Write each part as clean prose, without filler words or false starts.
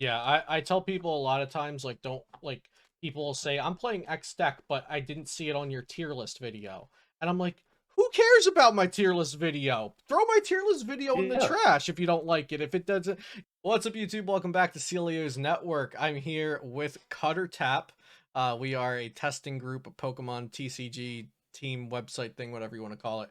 Yeah, I tell people a lot of times, like, don't, like, people will say, I'm playing X deck, but I didn't see it on your tier list video. And I'm like, who cares about my tier list video? Throw my tier list video in the Yeah. trash if you don't like it. If it doesn't. What's up, YouTube? Welcome back to Celio's Network. I'm here with Cutter Tap. We are a testing group, a Pokemon TCG team website thing, whatever you want to call it.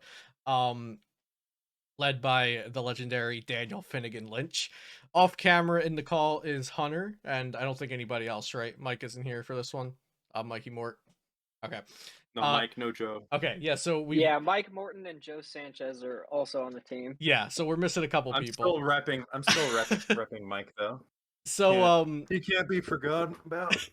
Led by the legendary Daniel Finnegan Lynch. Off camera in the call is Hunter, and I don't think anybody else, right? Mike isn't here for this one. Mikey Mort. Okay. No Mike, no Joe. Okay, yeah, so Yeah, Mike Morton and Joe Sanchez are also on the team. yeah, so we're missing a couple I'm people. still repping Mike though. So he can't be forgotten about.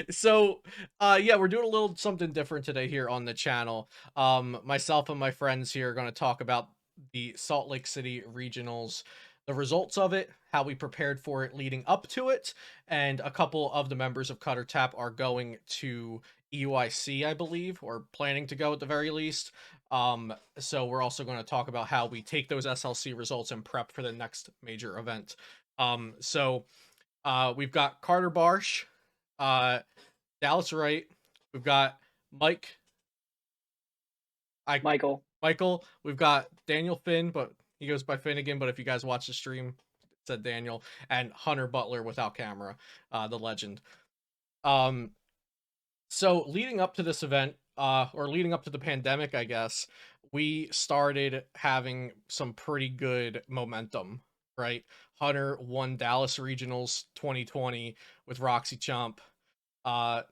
So yeah, we're doing a little something different today here on the channel. Myself and my friends here are going to talk about the Salt Lake City regionals, the results of it, how we prepared for it leading up to it, and a couple of the members of Cutter Tap are going to EUIC, I believe, or planning to go at the very least. So we're also going to talk about how we take those SLC results and prep for the next major event. So we've got Carter Barsh, Dallas Wright. We've got Michael. Michael. We've got Daniel Finn, but he goes by Finnegan. But if you guys watch the stream, it said Daniel, and Hunter Butler without camera, the legend. So leading up to this event, or leading up to the pandemic, I guess, we started having some pretty good momentum, right? Hunter won Dallas Regionals 2020 with Roxy Chomp. A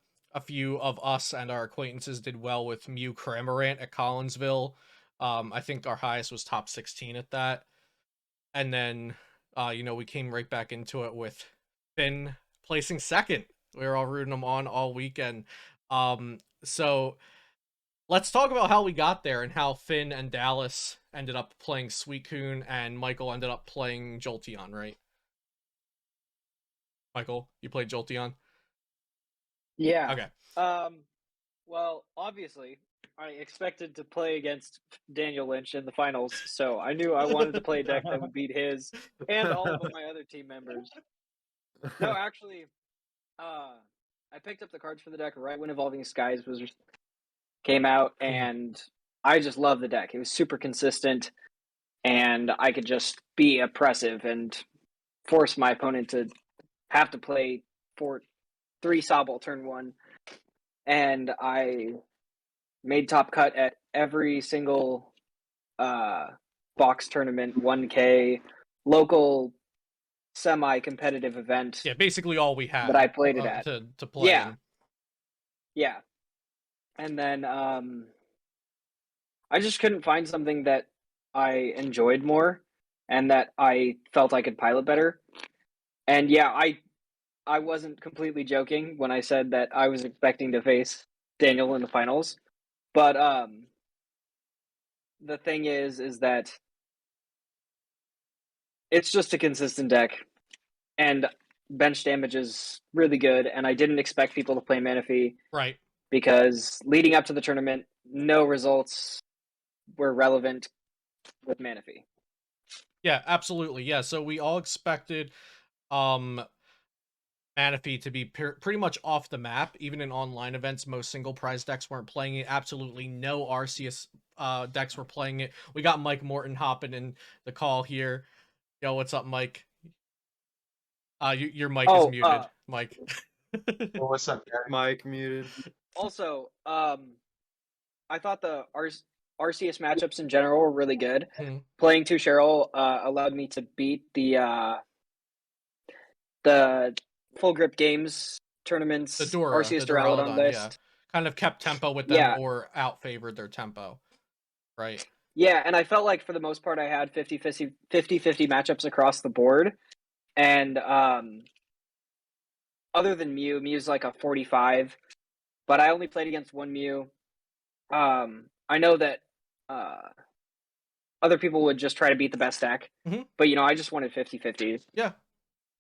few of us and our acquaintances did well with Mew Cramorant at Collinsville. I think our highest was top 16 at that. And then, we came right back into it with Finn placing second. We were all rooting him on all weekend. So let's talk about how we got there and how Finn and Dallas ended up playing Suicune and Michael ended up playing Jolteon, right? Michael, you played Jolteon? Yeah. Okay. Well, obviously, I expected to play against Daniel Lynch in the finals, so I knew I wanted to play a deck that would beat his and all of my other team members. No, actually, I picked up the cards for the deck right when Evolving Skies came out, and I just love the deck. It was super consistent, and I could just be oppressive and force my opponent to have to play 3 Sobble turn 1. And I made top cut at every single box tournament, 1K, local semi-competitive event. Yeah, basically all we had that I played it at to play. Yeah, in. yeah. And then I just couldn't find something that I enjoyed more and that I felt I could pilot better. And yeah, I wasn't completely joking when I said that I was expecting to face Daniel in the finals. But the thing is that it's just a consistent deck, and bench damage is really good, and I didn't expect people to play Manaphy. Right. Because leading up to the tournament, no results were relevant with Manaphy. Yeah, absolutely. Yeah, so we all expected Manaphy to be pretty much off the map. Even in online events, most single prize decks weren't playing it. Absolutely no RCS decks were playing it. We got Mike Morton hopping in the call here. Yo, what's up, Mike? Your mic is muted, Mike. Well, what's up, Gary? Mike muted. Also, I thought the RCS matchups in general were really good. Playing 2 Cheryl allowed me to beat the full grip games tournaments, the RCS Duraludon list. Yeah. Kind of kept tempo with them or out-favored their tempo. Right. Yeah, and I felt like for the most part I had 50-50 matchups across the board. And other than Mew's like a 45, but I only played against 1 Mew. I know that other people would just try to beat the best deck, but I just wanted 50-50. Yeah.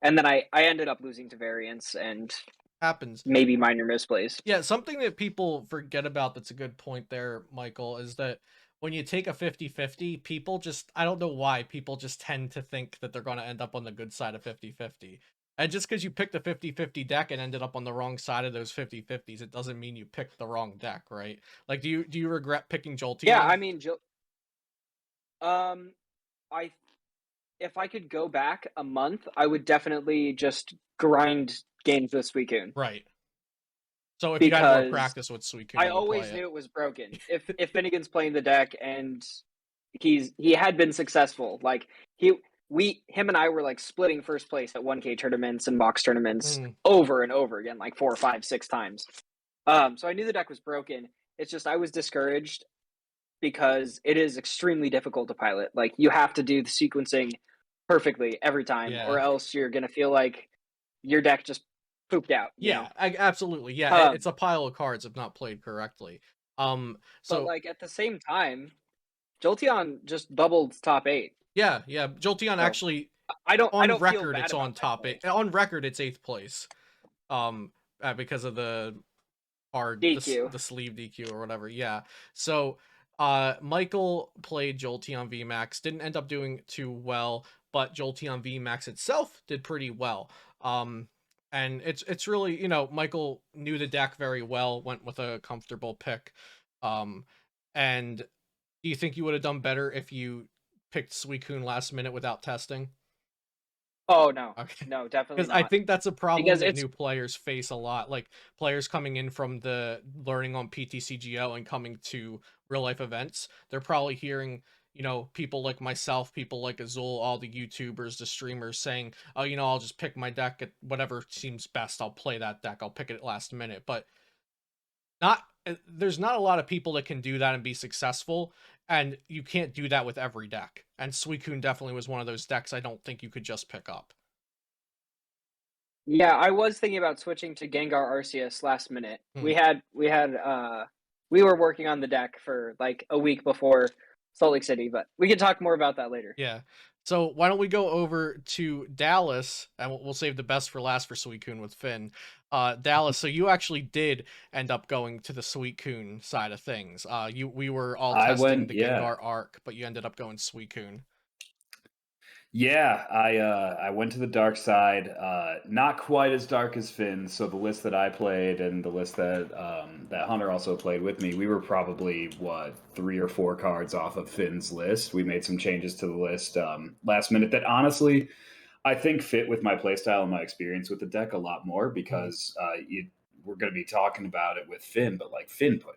And then I ended up losing to variance and happens. Maybe minor misplays. Yeah, something that people forget about that's a good point there, Michael, is that when you take a 50-50, people just, I don't know why, people just tend to think that they're going to end up on the good side of 50-50. And just because you picked a 50-50 deck and ended up on the wrong side of those 50-50s, it doesn't mean you picked the wrong deck, right? Like, do you regret picking Jolteon? Yeah, I mean, I if I could go back a month, I would definitely just grind games with Suicune. Right. So if you had more Because practice with Suicune, I you would always play knew it. it was broken. If Finnegan's playing the deck and he had been successful, like him and I were like splitting first place at 1K tournaments and box tournaments over and over again, like 4, 5, 6 times. So I knew the deck was broken. It's just I was discouraged because it is extremely difficult to pilot. Like you have to do the sequencing perfectly every time, or else you're gonna feel like your deck just pooped out. Yeah, absolutely. Yeah, it's a pile of cards if not played correctly. So but like at the same time, Jolteon just bubbled top 8. Yeah, Jolteon actually. I don't feel record bad it's about on top 8. On record, it's 8th place. Because of the card DQ. the sleeve DQ or whatever. Yeah. So Michael played Jolteon VMAX, didn't end up doing too well, but Jolteon VMAX itself did pretty well. And it's really, you know, Michael knew the deck very well, went with a comfortable pick. And do you think you would have done better if you picked Suicune last minute without testing? Oh no, Okay. no, definitely Because not. I think that's a problem Because that new players face a lot. Like players coming in from the learning on PTCGO and coming to real life events, they're probably hearing, you know, people like myself, people like Azul, all the YouTubers, the streamers saying, "Oh, you know, I'll just pick my deck at whatever seems best. I'll play that deck. I'll pick it at last minute." But there's not a lot of people that can do that and be successful, and you can't do that with every deck. And Suicune definitely was one of those decks I don't think you could just pick up. Yeah, I was thinking about switching to Gengar Arceus last minute. We were working on the deck for like a week before Salt Lake City, but we can talk more about that later. Yeah. So why don't we go over to Dallas, and we'll save the best for last for Suicune with Finn. Dallas, so you actually did end up going to the Suicune side of things. We were all testing the Gengar arc, but you ended up going Suicune. Yeah, I went to the dark side. Not quite as dark as Finn. So the list that I played and the list that that Hunter also played with me, we were probably 3 or 4 cards off of Finn's list. We made some changes to the list last minute that honestly I think fit with my playstyle and my experience with the deck a lot more because we're going to be talking about it with Finn, but like Finn put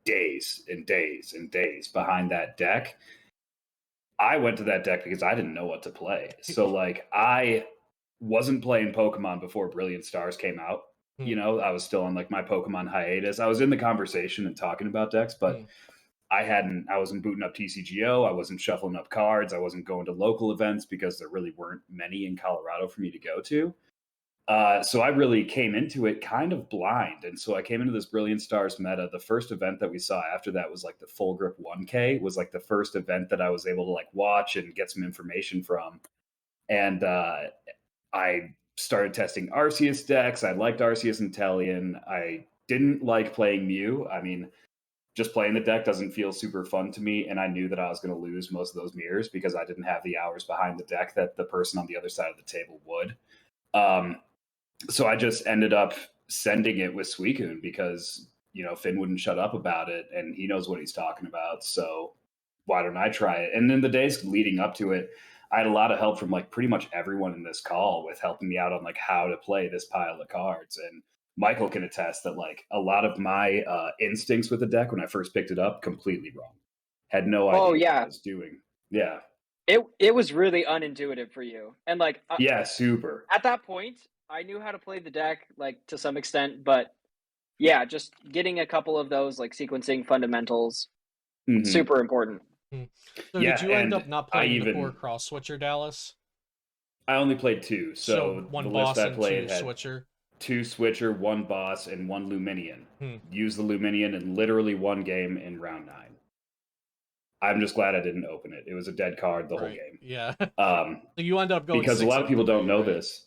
days and days and days behind that deck. I went to that deck because I didn't know what to play. So like I wasn't playing Pokemon before Brilliant Stars came out. You know, I was still on like my Pokemon hiatus. I was in the conversation and talking about decks, but I wasn't booting up TCGO. I wasn't shuffling up cards. I wasn't going to local events because there really weren't many in Colorado for me to go to. So I really came into it kind of blind. And so I came into this Brilliant Stars meta. The first event that we saw after that was like the Full Grip 1K was like the first event that I was able to like watch and get some information from. And I started testing Arceus decks. I liked Arceus and Tellian. I didn't like playing Mew. I mean, just playing the deck doesn't feel super fun to me. And I knew that I was going to lose most of those mirrors because I didn't have the hours behind the deck that the person on the other side of the table would. So I just ended up sending it with Suicune because, you know, Finn wouldn't shut up about it and he knows what he's talking about. So why don't I try it? And in the days leading up to it, I had a lot of help from like pretty much everyone in this call with helping me out on like how to play this pile of cards. And Michael can attest that like a lot of my instincts with the deck when I first picked it up, completely wrong. Had no idea what I was doing. Yeah. It was really unintuitive for you. And like yeah, super. At that point, I knew how to play the deck like to some extent, but yeah, just getting a couple of those like sequencing fundamentals super important. So did you end up not playing the core cross switcher, Dallas? I only played 2. So one the boss list I played and 2 had switcher. 2 switcher, 1 boss, and 1 Luminion. Use the Luminion in literally 1 game in round 9. I'm just glad I didn't open it. It was a dead card the whole game. Yeah. So you end up going because a lot of people 3, don't know this.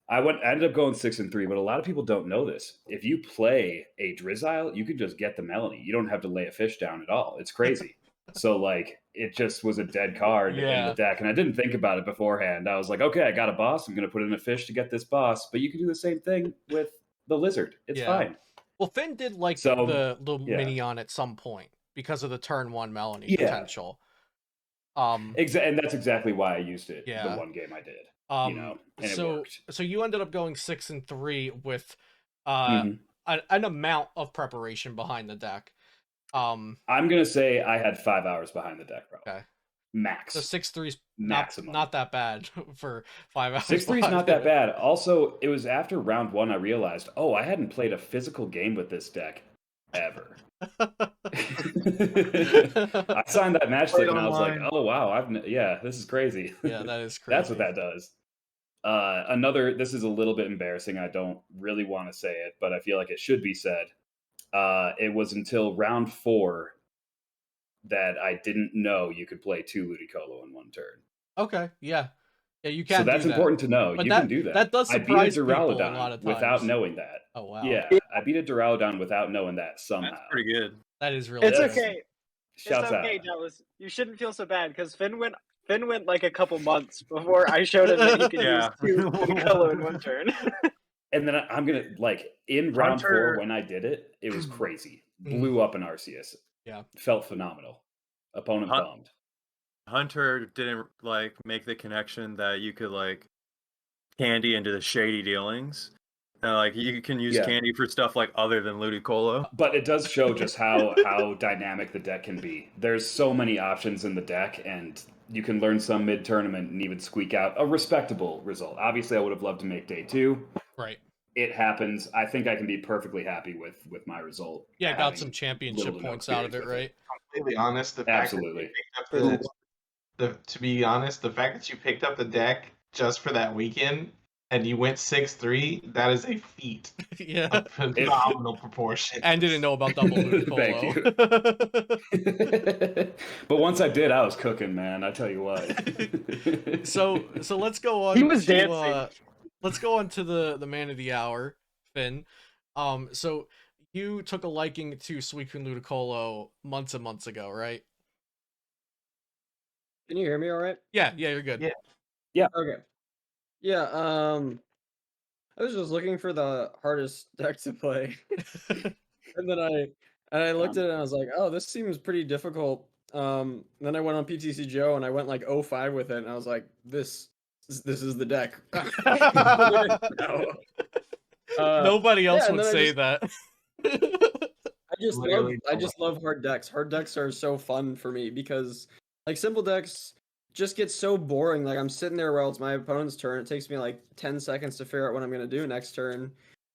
I ended up going 6-3, but a lot of people don't know this. If you play a Drizzile, you can just get the Melanie. You don't have to lay a fish down at all. It's crazy. So like it just was a dead card in the deck, and I didn't think about it beforehand. I was like, okay, I got a boss. I'm going to put in a fish to get this boss, but you can do the same thing with the lizard. It's fine. Well, Finn did like the Minion at some point because of the turn 1 Melanie potential. And that's exactly why I used it the one game I did. And it worked. So you ended up going 6-3 with an amount of preparation behind the deck. I'm gonna say I had 5 hours behind the deck, bro. Okay. Max. So 6-3's maximum. Not that bad for 5 hours. 6-3's not that bad. Also, it was after round 1 I realized, I hadn't played a physical game with this deck ever. I signed that match stick and I was like, oh wow, this is crazy. Yeah, that is crazy. That's what that does. This is a little bit embarrassing. I don't really want to say it, but I feel like it should be said. It was until round 4 that I didn't know you could play 2 Ludicolo in 1 turn. Okay, yeah, you can. So that's important to know. But you can do that. That does surprise people a lot of times without knowing that. Oh wow. Yeah, I beat a Duraludon without knowing that somehow. That's pretty good. That is really. It's good. okay. Shouts it's okay, out. Dallas. You shouldn't feel so bad because Finn went like a couple months before I showed him that you could use 2 Ludicolo in 1 turn. And then I'm gonna in round 4 when I did it, it was crazy. Blew up an Arceus. Yeah, felt phenomenal. Opponent bummed. Hunter didn't make the connection that you could candy into the shady dealings. And you can use candy for stuff other than Ludicolo. But it does show just how dynamic the deck can be. There's so many options in the deck, and you can learn some mid-tournament and even squeak out a respectable result. Obviously, I would have loved to make day 2. Right. It happens. I think I can be perfectly happy with my result. Yeah, got some championship points out of it, right? Completely honest, the fact that you picked up to be honest, the fact that you picked up the deck just for that weekend and you went 6-3, that is a feat. Yeah. Of phenomenal proportion. And didn't know about double Ludicolo. Thank you. But once I did, I was cooking, man. I tell you what. So let's go on. He was dancing. Let's go on to the man of the hour, Finn. So you took a liking to Suicune Ludicolo months and months ago, right? Can you hear me all right? Yeah, you're good. Yeah. Okay. Yeah, I was just looking for the hardest deck to play. And then I looked at it and I was like, oh, this seems pretty difficult. Then I went on PTC Joe and I went 0-5 with it and I was like, this is the deck. Nobody else would say that. I just love hard decks. Hard decks are so fun for me because simple decks just get so boring. I'm sitting there while it's my opponent's turn. It takes me 10 seconds to figure out what I'm gonna do next turn,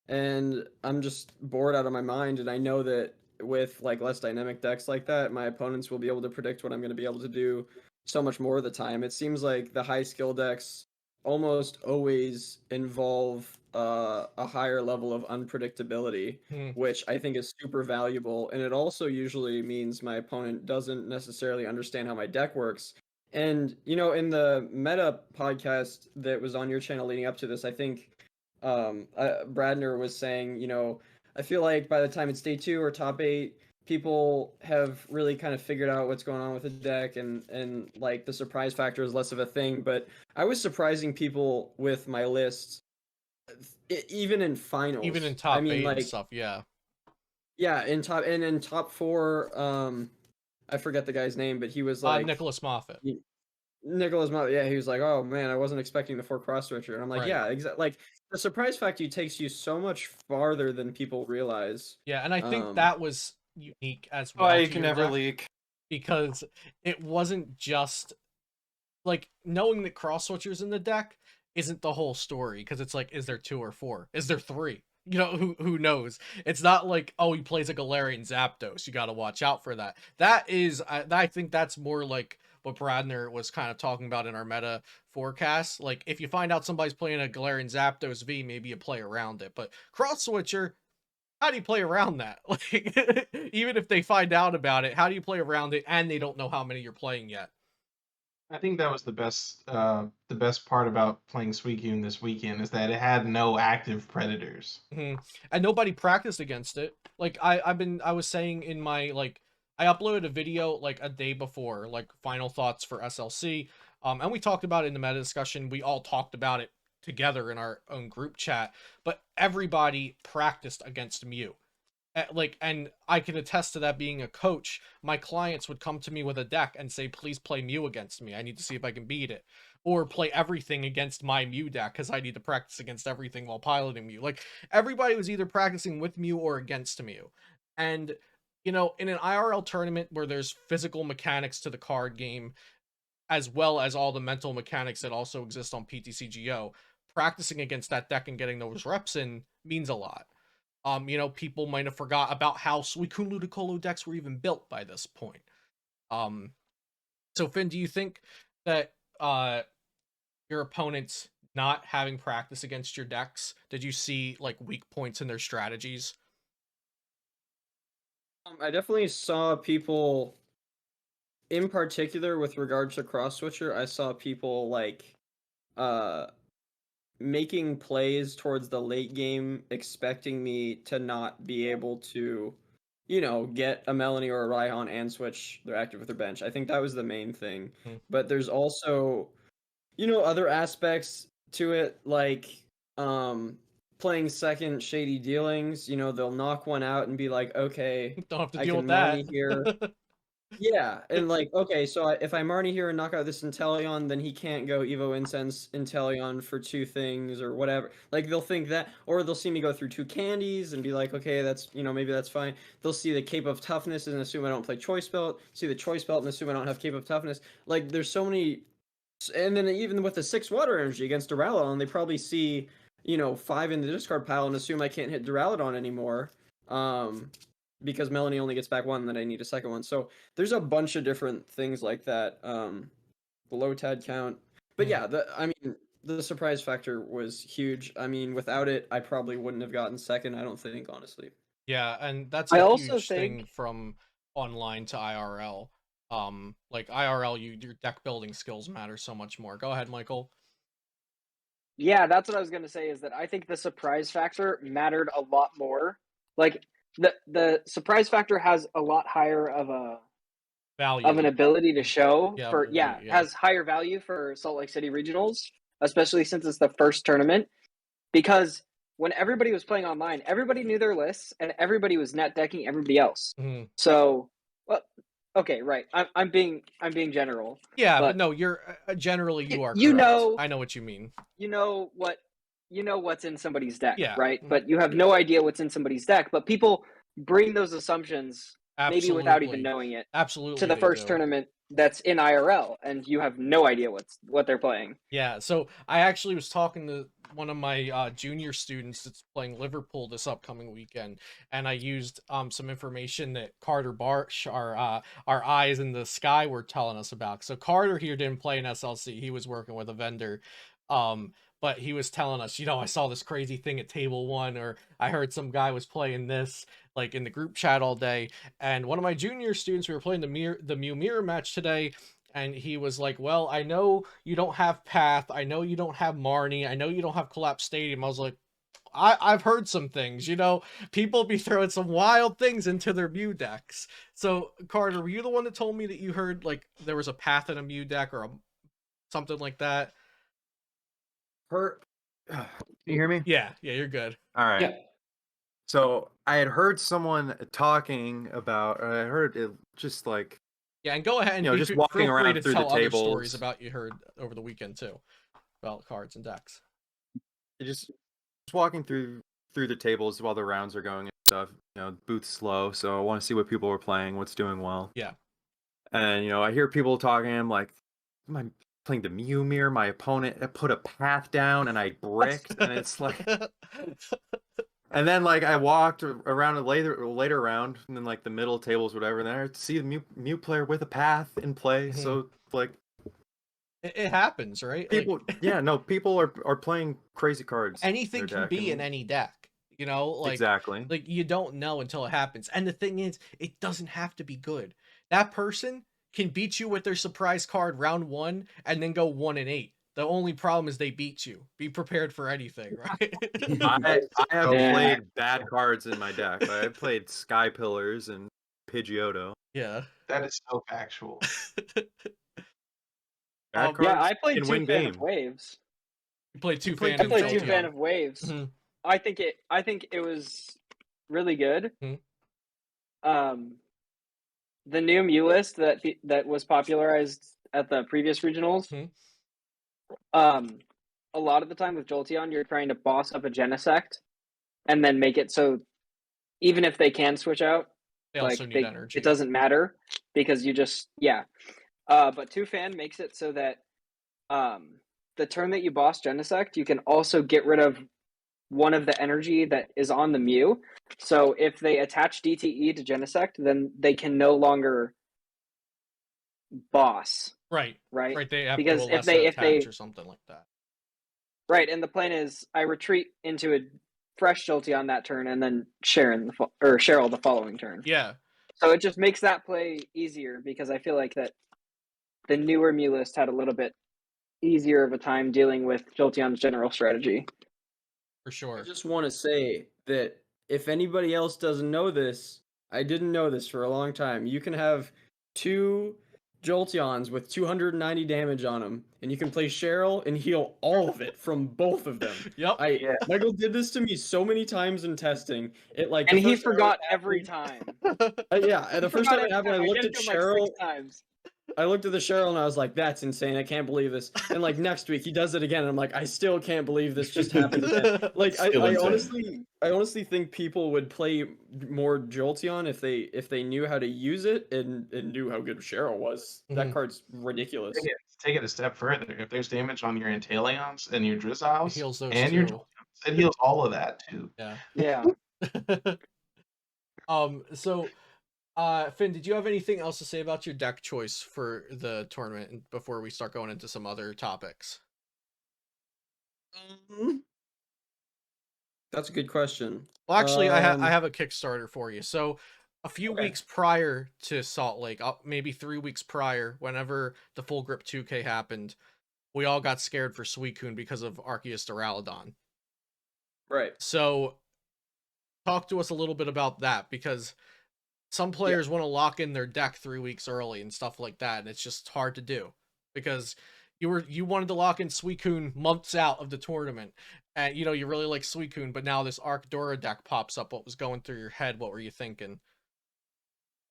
and I'm just bored out of my mind. And I know that with less dynamic decks like that, my opponents will be able to predict what I'm gonna be able to do so much more of the time. It seems like the high skill decks almost always involve a higher level of unpredictability, which I think is super valuable. And it also usually means my opponent doesn't necessarily understand how my deck works. And, in the Meta podcast that was on your channel leading up to this, I think Bradner was saying, I feel like by the time it's day 2 or top 8, people have really kind of figured out what's going on with the deck and the surprise factor is less of a thing. But I was surprising people with my list, even in finals. Even in top 8 and stuff, yeah. Yeah, in top 4, I forget the guy's name, but he was Nicholas Moffat. Nicholas Moffat, yeah, he was like, oh man, I wasn't expecting the 4 cross switcher. And I'm like, yeah, exactly. The surprise factor takes you so much farther than people realize. Yeah, and I think that was unique as well. Oh, you can never leak. Because it wasn't just knowing that cross switchers in the deck isn't the whole story, because it's is there 2 or 4? Is there 3? Who knows? It's not he plays a Galarian Zapdos. You got to watch out for that. That is, I think that's more what Bradner was kind of talking about in our meta forecast. If you find out somebody's playing a Galarian Zapdos V, maybe you play around it. But cross switcher, how do you play around that? Even if they find out about it, how do you play around it and they don't know how many you're playing yet? I think that was the best part about playing Suicune this weekend is that it had no active predators. And nobody practiced against it. I was saying in my I uploaded a video like a day before, like final thoughts for SLC. And we talked about it in the meta discussion. We all talked about it together in our own group chat, but everybody practiced against Mew. And I can attest to that being a coach. My clients would come to me with a deck and say, please play Mew against me. I need to see if I can beat it. Or play everything against my Mew deck because I need to practice against everything while piloting Mew. Like, everybody was either practicing with Mew or against Mew. And, you know, in an IRL tournament where there's physical mechanics to the card game, as well as all the mental mechanics that also exist on PTCGO, practicing against that deck and getting those reps in means a lot. You know, people might have forgot about how Suicune Ludicolo decks were even built by this point. So Finn, do you think that your opponents not having practice against your decks, did you see like weak points in their strategies? I definitely saw people, in particular with regards to cross switcher, I saw people like making plays towards the late game expecting me to not be able to, you know, get a Melanie or a Raihan and switch their active with their bench. I think that was the main thing. But there's also, you know, other aspects to it, like playing second shady dealings. You know, they'll knock one out and be like, okay, Don't have to I deal can with that. Marnie here. Yeah, and like, okay, so if I Marnie here and knock out this Inteleon, then he can't go Evo Incense Inteleon for 2 things or whatever. Like, they'll think that, or they'll see me go through 2 candies and be like, okay, that's, you know, maybe that's fine. They'll see the Cape of Toughness and assume I don't play Choice Belt, see the Choice Belt and assume I don't have Cape of Toughness. Like, there's so many, and then even with the 6 Water Energy against Duraludon, they probably see, you know, 5 in the discard pile and assume I can't hit Duraludon anymore. Because Melanie only gets back 1, then I need a second one. So there's a bunch of different things like that. The low TAD count. But yeah, the surprise factor was huge. I mean, without it, I probably wouldn't have gotten second, I don't think, honestly. Yeah, and that's a huge thing from online to IRL. Like IRL, your deck building skills matter so much more. Go ahead, Michael. Yeah, that's what I was going to say, is that I think the surprise factor mattered a lot more. Like, the surprise factor has a lot higher of a value of an ability to show yeah. has higher value for Salt Lake City regionals, especially since it's the first tournament. Because when everybody was playing online, everybody knew their lists and everybody was net decking everybody else. So, well, okay, right. I'm being general. Yeah, but no, you're generally you are correct. You know, I know what you mean. You know what's in somebody's deck, yeah. right? But you have no idea what's in somebody's deck. But people bring those assumptions maybe without even knowing it. Absolutely. To the first tournament that's in IRL, and you have no idea what they're playing. Yeah, so I actually was talking to one of my junior students that's playing Liverpool this upcoming weekend, and I used some information that Carter Barsh, our eyes in the sky, were telling us about. So Carter here didn't play in SLC; he was working with a vendor. But he was telling us, you know, I saw this crazy thing at table 1, or I heard some guy was playing this, like in the group chat all day. And one of my junior students, we were playing the Mew Mirror match today, and he was like, well, I know you don't have Path, I know you don't have Marnie, I know you don't have Collapse Stadium. I was like, I've heard some things, you know, people be throwing some wild things into their Mew decks. So Carter, were you the one that told me that you heard like there was a Path in a Mew deck or something like that? Can you hear me? Yeah, you're good. All right. Yeah. So I had heard someone talking about, I heard it just like, yeah, and go ahead and just walking around through the tables. Stories about you heard over the weekend too, about cards and decks. Just walking through the tables while the rounds are going and stuff. You know, booth's slow, so I want to see what people are playing, what's doing well. Yeah. And I hear people talking. I'm like, am I playing the Mew Mirror? My opponent put a Path down and I bricked, and it's like. And then like I walked around a later round, and then like the middle tables, whatever. And then I see the Mew player with a Path in play. So like, it happens, right? People, like, people are playing crazy cards. Anything can be in any deck, you know. Like exactly. Like you don't know until it happens. And the thing is, it doesn't have to be good. That person can beat you with their surprise card round 1 and then go 1-8. The only problem is they beat you. Be prepared for anything, right? I have played bad cards in my deck. I played Sky Pillars and Pidgeotto. Yeah. That is so factual. Bad Yeah, cards I played can 2 win Fan of games. Waves. You played two You played fan I of played 2 Jolteon. Fan of Waves. Mhm. I think it was really good. Mhm. The new Mew list that was popularized at the previous regionals. Mhm. A lot of the time with Jolteon, you're trying to boss up a Genesect and then make it so even if they can switch out, They like also need energy. it doesn't matter because you just but 2 Fan makes it so that the turn that you boss Genesect, you can also get rid of one of the energy that is on the Mew. So if they attach DTE to Genesect, then they can no longer boss, Right. right? Right. They have to Because do a lesser attach or something like that. right, and the plan is I retreat into a fresh Jolteon on that turn and then Cheryl the following turn. Yeah. So it just makes that play easier because I feel like that the newer Mew list had a little bit easier of a time dealing with Jolteon's general strategy. For sure. I just want to say that if anybody else doesn't know this, I didn't know this for a long time. You can have 2 Jolteons with 290 damage on them, and you can play Cheryl and heal all of it from both of them. Yep. Michael did this to me so many times in testing. It like And the he first time it forgot every happened- time. yeah, and the first time it happened, I looked at him Cheryl. like 6 times. I looked at the Cheryl and I was like, "That's insane! I can't believe this." And like next week, he does it again, and I'm like, "I still can't believe this just happened again." Like Still I insane. honestly think people would play more Jolteon if they knew how to use it and knew how good Cheryl was. That Mhm. card's ridiculous. Take it a step further. If there's damage on your Inteleons and your Drizzows It heals those and your too. Jolteons, it heals all of that too. Yeah. Yeah. So Finn, did you have anything else to say about your deck choice for the tournament before we start going into some other topics? That's a good question. Well, actually, I have a Kickstarter for you. So, a few Okay. weeks prior to Salt Lake, maybe 3 weeks prior, whenever the Full Grip 2K happened, we all got scared for Suicune because of Arceus Duraludon. Right. So, talk to us a little bit about that, because some players want to lock in their deck 3 weeks early and stuff like that, and it's just hard to do because you wanted to lock in Suicune months out of the tournament, and you really like Suicune, but now this Arcdora deck pops up. What was going through your head? What were you thinking?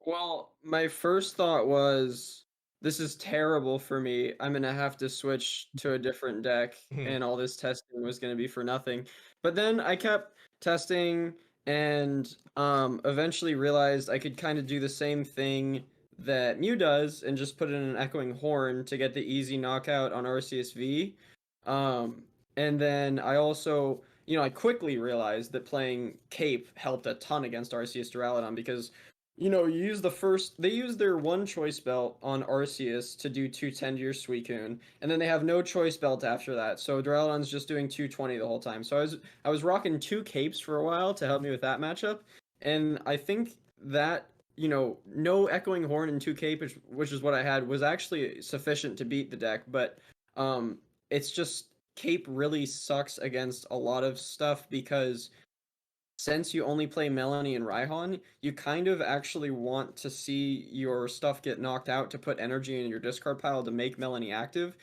Well, my first thought was, this is terrible for me. I'm gonna have to switch to a different deck, and all this testing was gonna be for nothing. But then I kept testing and eventually realized I could kind of do the same thing that Mew does and just put in an Echoing Horn to get the easy knockout on RCSV. And then I also, I quickly realized that playing Cape helped a ton against Arceus Duraludon because they use their one choice belt on Arceus to do 210 to your Suicune, and then they have no choice belt after that. So Duraludon's just doing 220 the whole time. So I was rocking 2 capes for a while to help me with that matchup, and I think that no Echoing Horn and 2 cape, which is what I had, was actually sufficient to beat the deck. But it's just cape really sucks against a lot of stuff because since you only play Melanie and Raihan, you kind of actually want to see your stuff get knocked out to put energy in your discard pile to make Melanie active.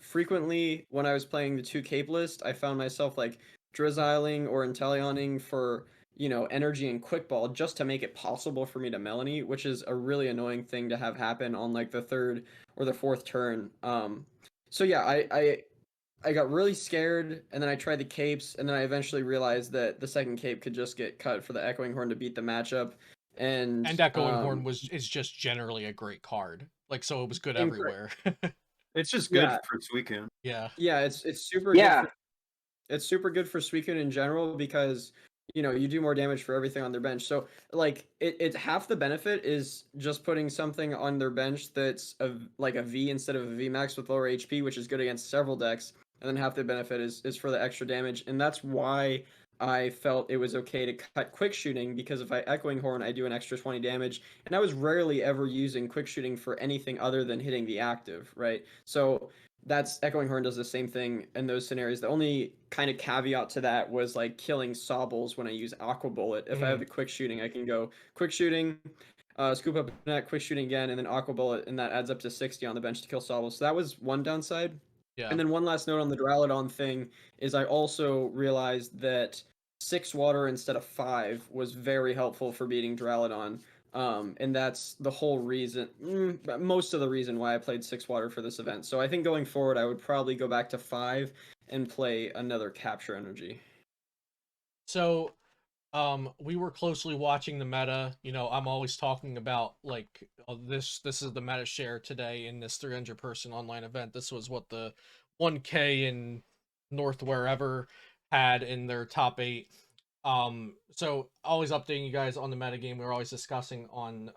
Frequently, when I was playing the 2 cape list, I found myself like Drizziling or Inteleoning for, energy and Quick Ball just to make it possible for me to Melanie, which is a really annoying thing to have happen on like the 3rd or the 4th turn. So yeah, I got really scared, and then I tried the capes, and then I eventually realized that the second cape could just get cut for the Echoing Horn to beat the matchup. And Echoing Horn is just generally a great card. Like, so it was good everywhere. It's just good Yeah. for Suicune. Yeah. Yeah, it's super Yeah. good. It's super good for Suicune in general because you do more damage for everything on their bench. So like it half the benefit is just putting something on their bench that's like a V instead of a V max with lower HP, which is good against several decks. And then half the benefit is for the extra damage, and that's why I felt it was okay to cut quick shooting, because if I Echoing Horn, I do an extra 20 damage, and I was rarely ever using quick shooting for anything other than hitting the active, right? So that's Echoing Horn does the same thing in those scenarios. The only kind of caveat to that was like killing Sobbles when I use Aqua Bullet. If I have the quick shooting, I can go quick shooting, Scoop up net, quick shooting again, and then Aqua Bullet, and that adds up to 60 on the bench to kill Sobble. So that was one downside. Yeah. And then one last note on the Duraludon thing is I also realized that 6 water instead of 5 was very helpful for beating Duraludon. And that's the whole reason, most of the reason why I played 6 water for this event. So I think going forward, I would probably go back to 5 and play another capture energy. So, we were closely watching the meta. You know, I'm always talking about like this is the meta share today in this 300 person online event. This was what the 1K in North wherever had in their top 8. So always updating you guys on the meta game. We're always discussing on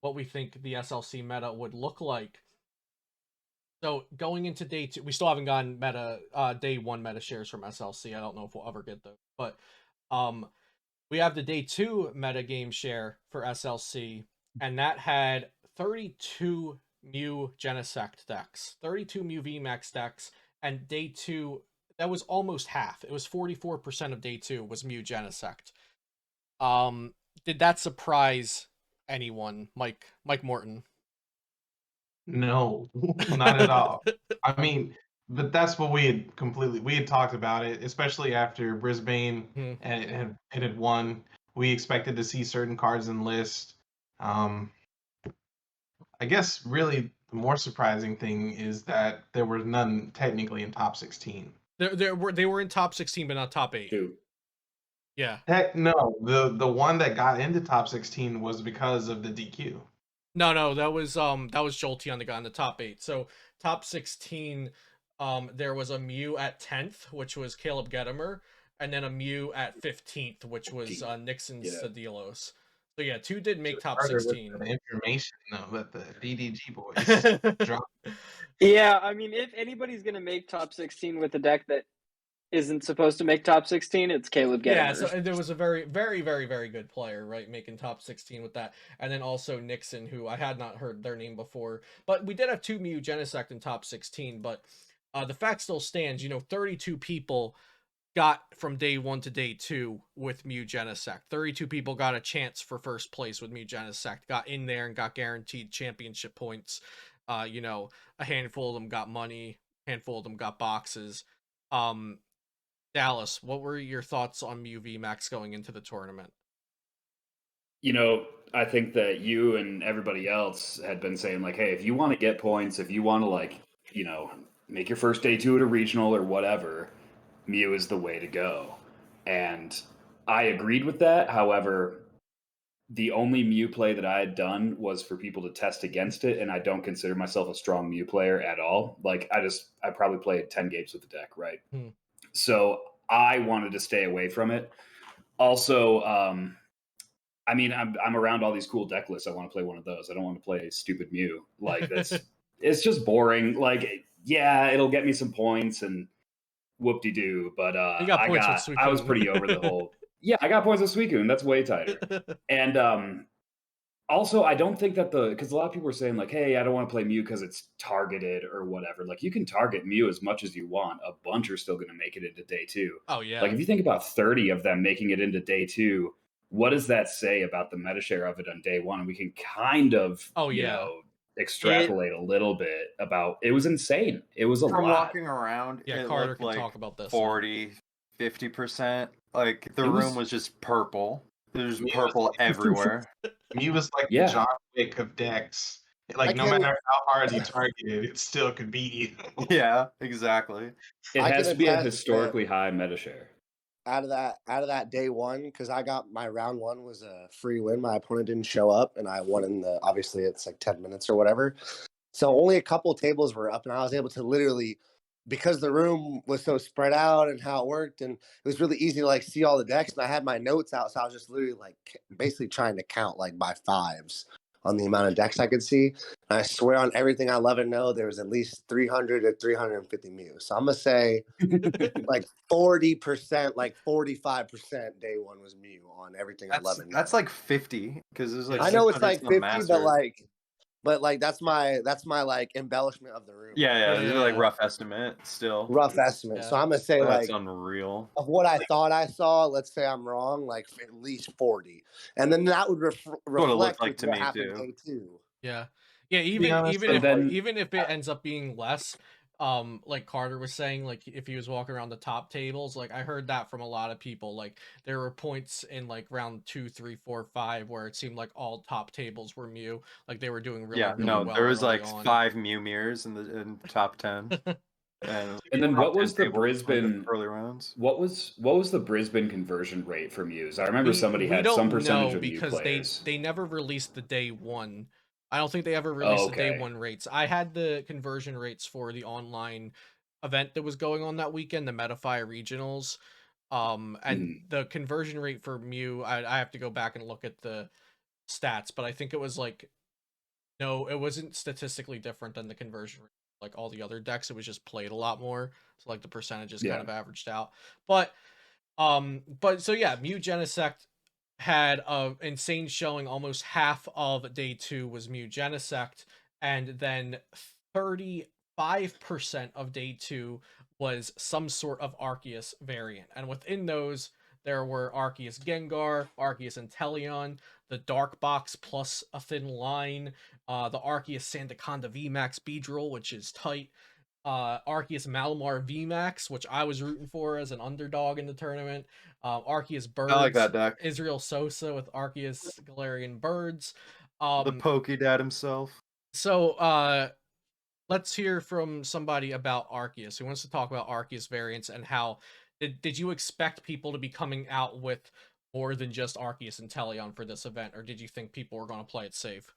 what we think the SLC meta would look like. So going into day 2, we still haven't gotten meta day 1 meta shares from SLC. I don't know if we'll ever get those, but we have the day 2 meta game share for SLC, and that had 32 Mew Genesect decks, 32 Mew VMAX decks, and day 2, that was almost half. It was 44% of day 2 was Mew Genesect. Did that surprise anyone, Mike Morton? No, not at all. I mean, but that's what we had talked about it, especially after Brisbane and it had won. We expected to see certain cards in list. I guess really the more surprising thing is that there were none technically in top 16. They were in top 16, but not top 8. Dude. Yeah. Heck no, the one that got into top 16 was because of the DQ. No, that was Jolteon that got in the top 8. So top 16, there was a Mew at 10th, which was Caleb Gedimer, and then a Mew at 15th, which was Nixon Sedilos. So yeah, 2 did make top 16. The information that the DDG boys dropped. Yeah, I mean, if anybody's gonna make top 16 with a deck that isn't supposed to make top 16, it's Caleb Gedimer. Yeah, so there was a very, very, very, very good player, right, making top 16 with that. And then also Nixon, who I had not heard their name before. But we did have 2 Mew Genesect in top 16, but the fact still stands, 32 people got from day 1 to day 2 with Mew Genesect. 32 people got a chance for first place with Mew Genesect, got in there and got guaranteed championship points. A handful of them got money, a handful of them got boxes. Dallas, what were your thoughts on Mew VMAX going into the tournament? I think that you and everybody else had been saying, like, hey, if you want to get points, if you want to, make your first day 2 at a regional or whatever, Mew is the way to go. And I agreed with that. However, the only Mew play that I had done was for people to test against it, and I don't consider myself a strong Mew player at all. Like, I probably played 10 games with the deck, right? So I wanted to stay away from it. Also, I'm around all these cool deck lists. I want to play one of those. I don't want to play stupid Mew. Like, it's just boring. Like, yeah, it'll get me some points and whoop-de-doo. But I was pretty over the whole. Yeah, I got points with Suicune. That's way tighter. And also, I don't think that because a lot of people are saying, like, hey, I don't want to play Mew because it's targeted or whatever. Like, you can target Mew as much as you want. A bunch are still going to make it into day 2. Oh, yeah. Like, if you think about 30 of them making it into day 2, what does that say about the meta share of it on day 1? And we can kind of, extrapolate a little bit about. It was insane. It was a lot. From walking around, Carter looked can like talk about this. 40-50%. Like, the room was just purple. There's purple everywhere. Mew was like the John Wick of decks. Like, no matter how hard you targeted, it still could beat you. Yeah, exactly. It has to be a historically high meta share. Out of that day 1, because I got my round 1 was a free win. My opponent didn't show up, and I won obviously it's like 10 minutes or whatever. So only a couple tables were up, and I was able to literally, because the room was so spread out and how it worked, and it was really easy to like see all the decks, and I had my notes out, so I was just literally like basically trying to count like by 5s on the amount of decks I could see. And I swear on everything I love and know, there was at least 300 to 350 Mew. So I'm gonna say like 40%, like 45% day 1 was Mew on everything I love and know. That's like 50 because there's like I know it's like 50, but like But like that's my like embellishment of the room. Yeah, these are like Yeah. rough estimate still. Rough estimate. So Yeah. I'm gonna say That's like unreal. of what I thought I saw. Let's say I'm wrong, like at least 40, and then that would What it reflect looked like with to what me happened too. day 2. Yeah. Yeah, be honest, even and if then it ends up being less, like Carter was saying, like if he was walking around the top tables, like I heard that from a lot of people. Like there were points in like round 2, 3, 4, 5 where it seemed like all top tables were Mew, like they were doing really, Yeah, really no, well there was early like on. 5 Mew mirrors in top 10. And then top what was 10 the tables in Brisbane early rounds? what was the Brisbane conversion rate for Mews? I remember somebody we had some don't percentage know of Mew because players. they never released the day 1. I don't think they ever Oh, released the day okay. 1 rates. I had the conversion rates for the online event that was going on that weekend, the Metafy regionals. And Mhm. the conversion rate for Mew, I have to go back and look at the stats, but I think it was like, no, it wasn't statistically different than the conversion rate like all the other decks. It was just played a lot more, so like the percentages kind Yeah. of averaged out. But so yeah, Mew Genesect had a insane showing. Almost half of day 2 was Mew Genesect, and then 35% of day 2 was some sort of Arceus variant. And within those, there were Arceus Gengar, Arceus Inteleon, the Dark Box plus a thin line, the Arceus Sandaconda VMAX Beedrill, which is tight, Arceus Malamar VMAX, which I was rooting for as an underdog in the tournament, Arceus Birds, I like that deck. Israel Sosa with Arceus Galarian Birds. The Pokedad himself. So let's hear from somebody about Arceus who wants to talk about Arceus variants and how did you expect people to be coming out with more than just Arceus and Teleon for this event, or did you think people were going to play it safe?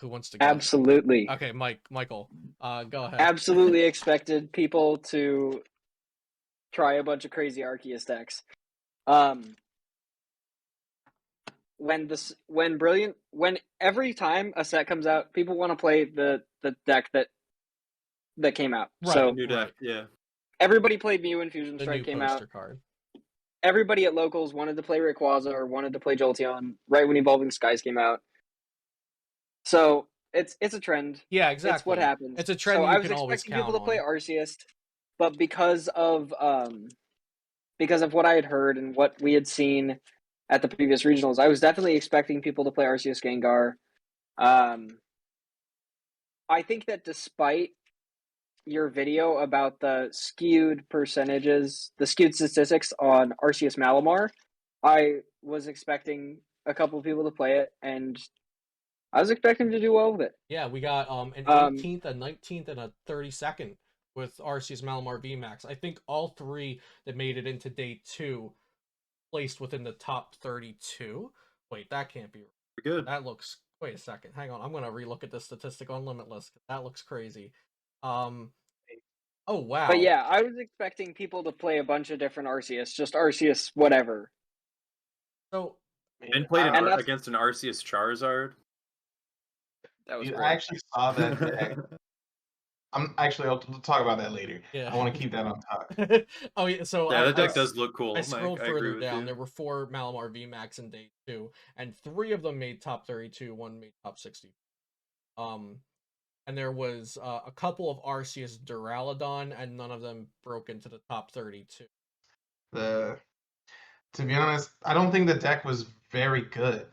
Who wants to go? Absolutely. Okay, Michael, go ahead. Absolutely expected people to try a bunch of crazy Arceus decks. When every time a set comes out, people want to play the deck that came out. Right, So New deck, yeah. everybody played Mew and Fusion The Strike new came poster out. card. Everybody at locals wanted to play Rayquaza or wanted to play Jolteon right when Evolving Skies came out. So it's a trend. Yeah, exactly. It's what happens. It's a trend so that you I was can always expecting count people to play on. Arceus, but because of what I had heard and what we had seen at the previous regionals, I was definitely expecting people to play Arceus Gengar. I think that despite your video about the skewed percentages, the skewed statistics on Arceus Malamar, I was expecting a couple of people to play it, and I was expecting to do well with it. Yeah, we got an 18th, a 19th, and a 32nd with Arceus Malamar VMAX. I think all 3 that made it into day 2 placed within the top 32. Wait, that can't be right. Good. That looks. Wait a second. Hang on. I'm gonna relook at this statistic on Limitless. That looks crazy. Oh wow. But yeah, I was expecting people to play a bunch of different Arceus, just Arceus whatever. So And played against an Arceus Charizard. That was Dude, great. I actually saw that deck. I'll talk about that later. Yeah. I want to keep that on top. Oh yeah, so yeah, that deck does look cool. I scrolled agree further with down. you. There were 4 Malamar VMAX in day 2, and 3 of them made top 32. 1 made top 60. And there was a couple of Arceus Duraludon, and none of them broke into the top 32. To be honest, I don't think the deck was very good.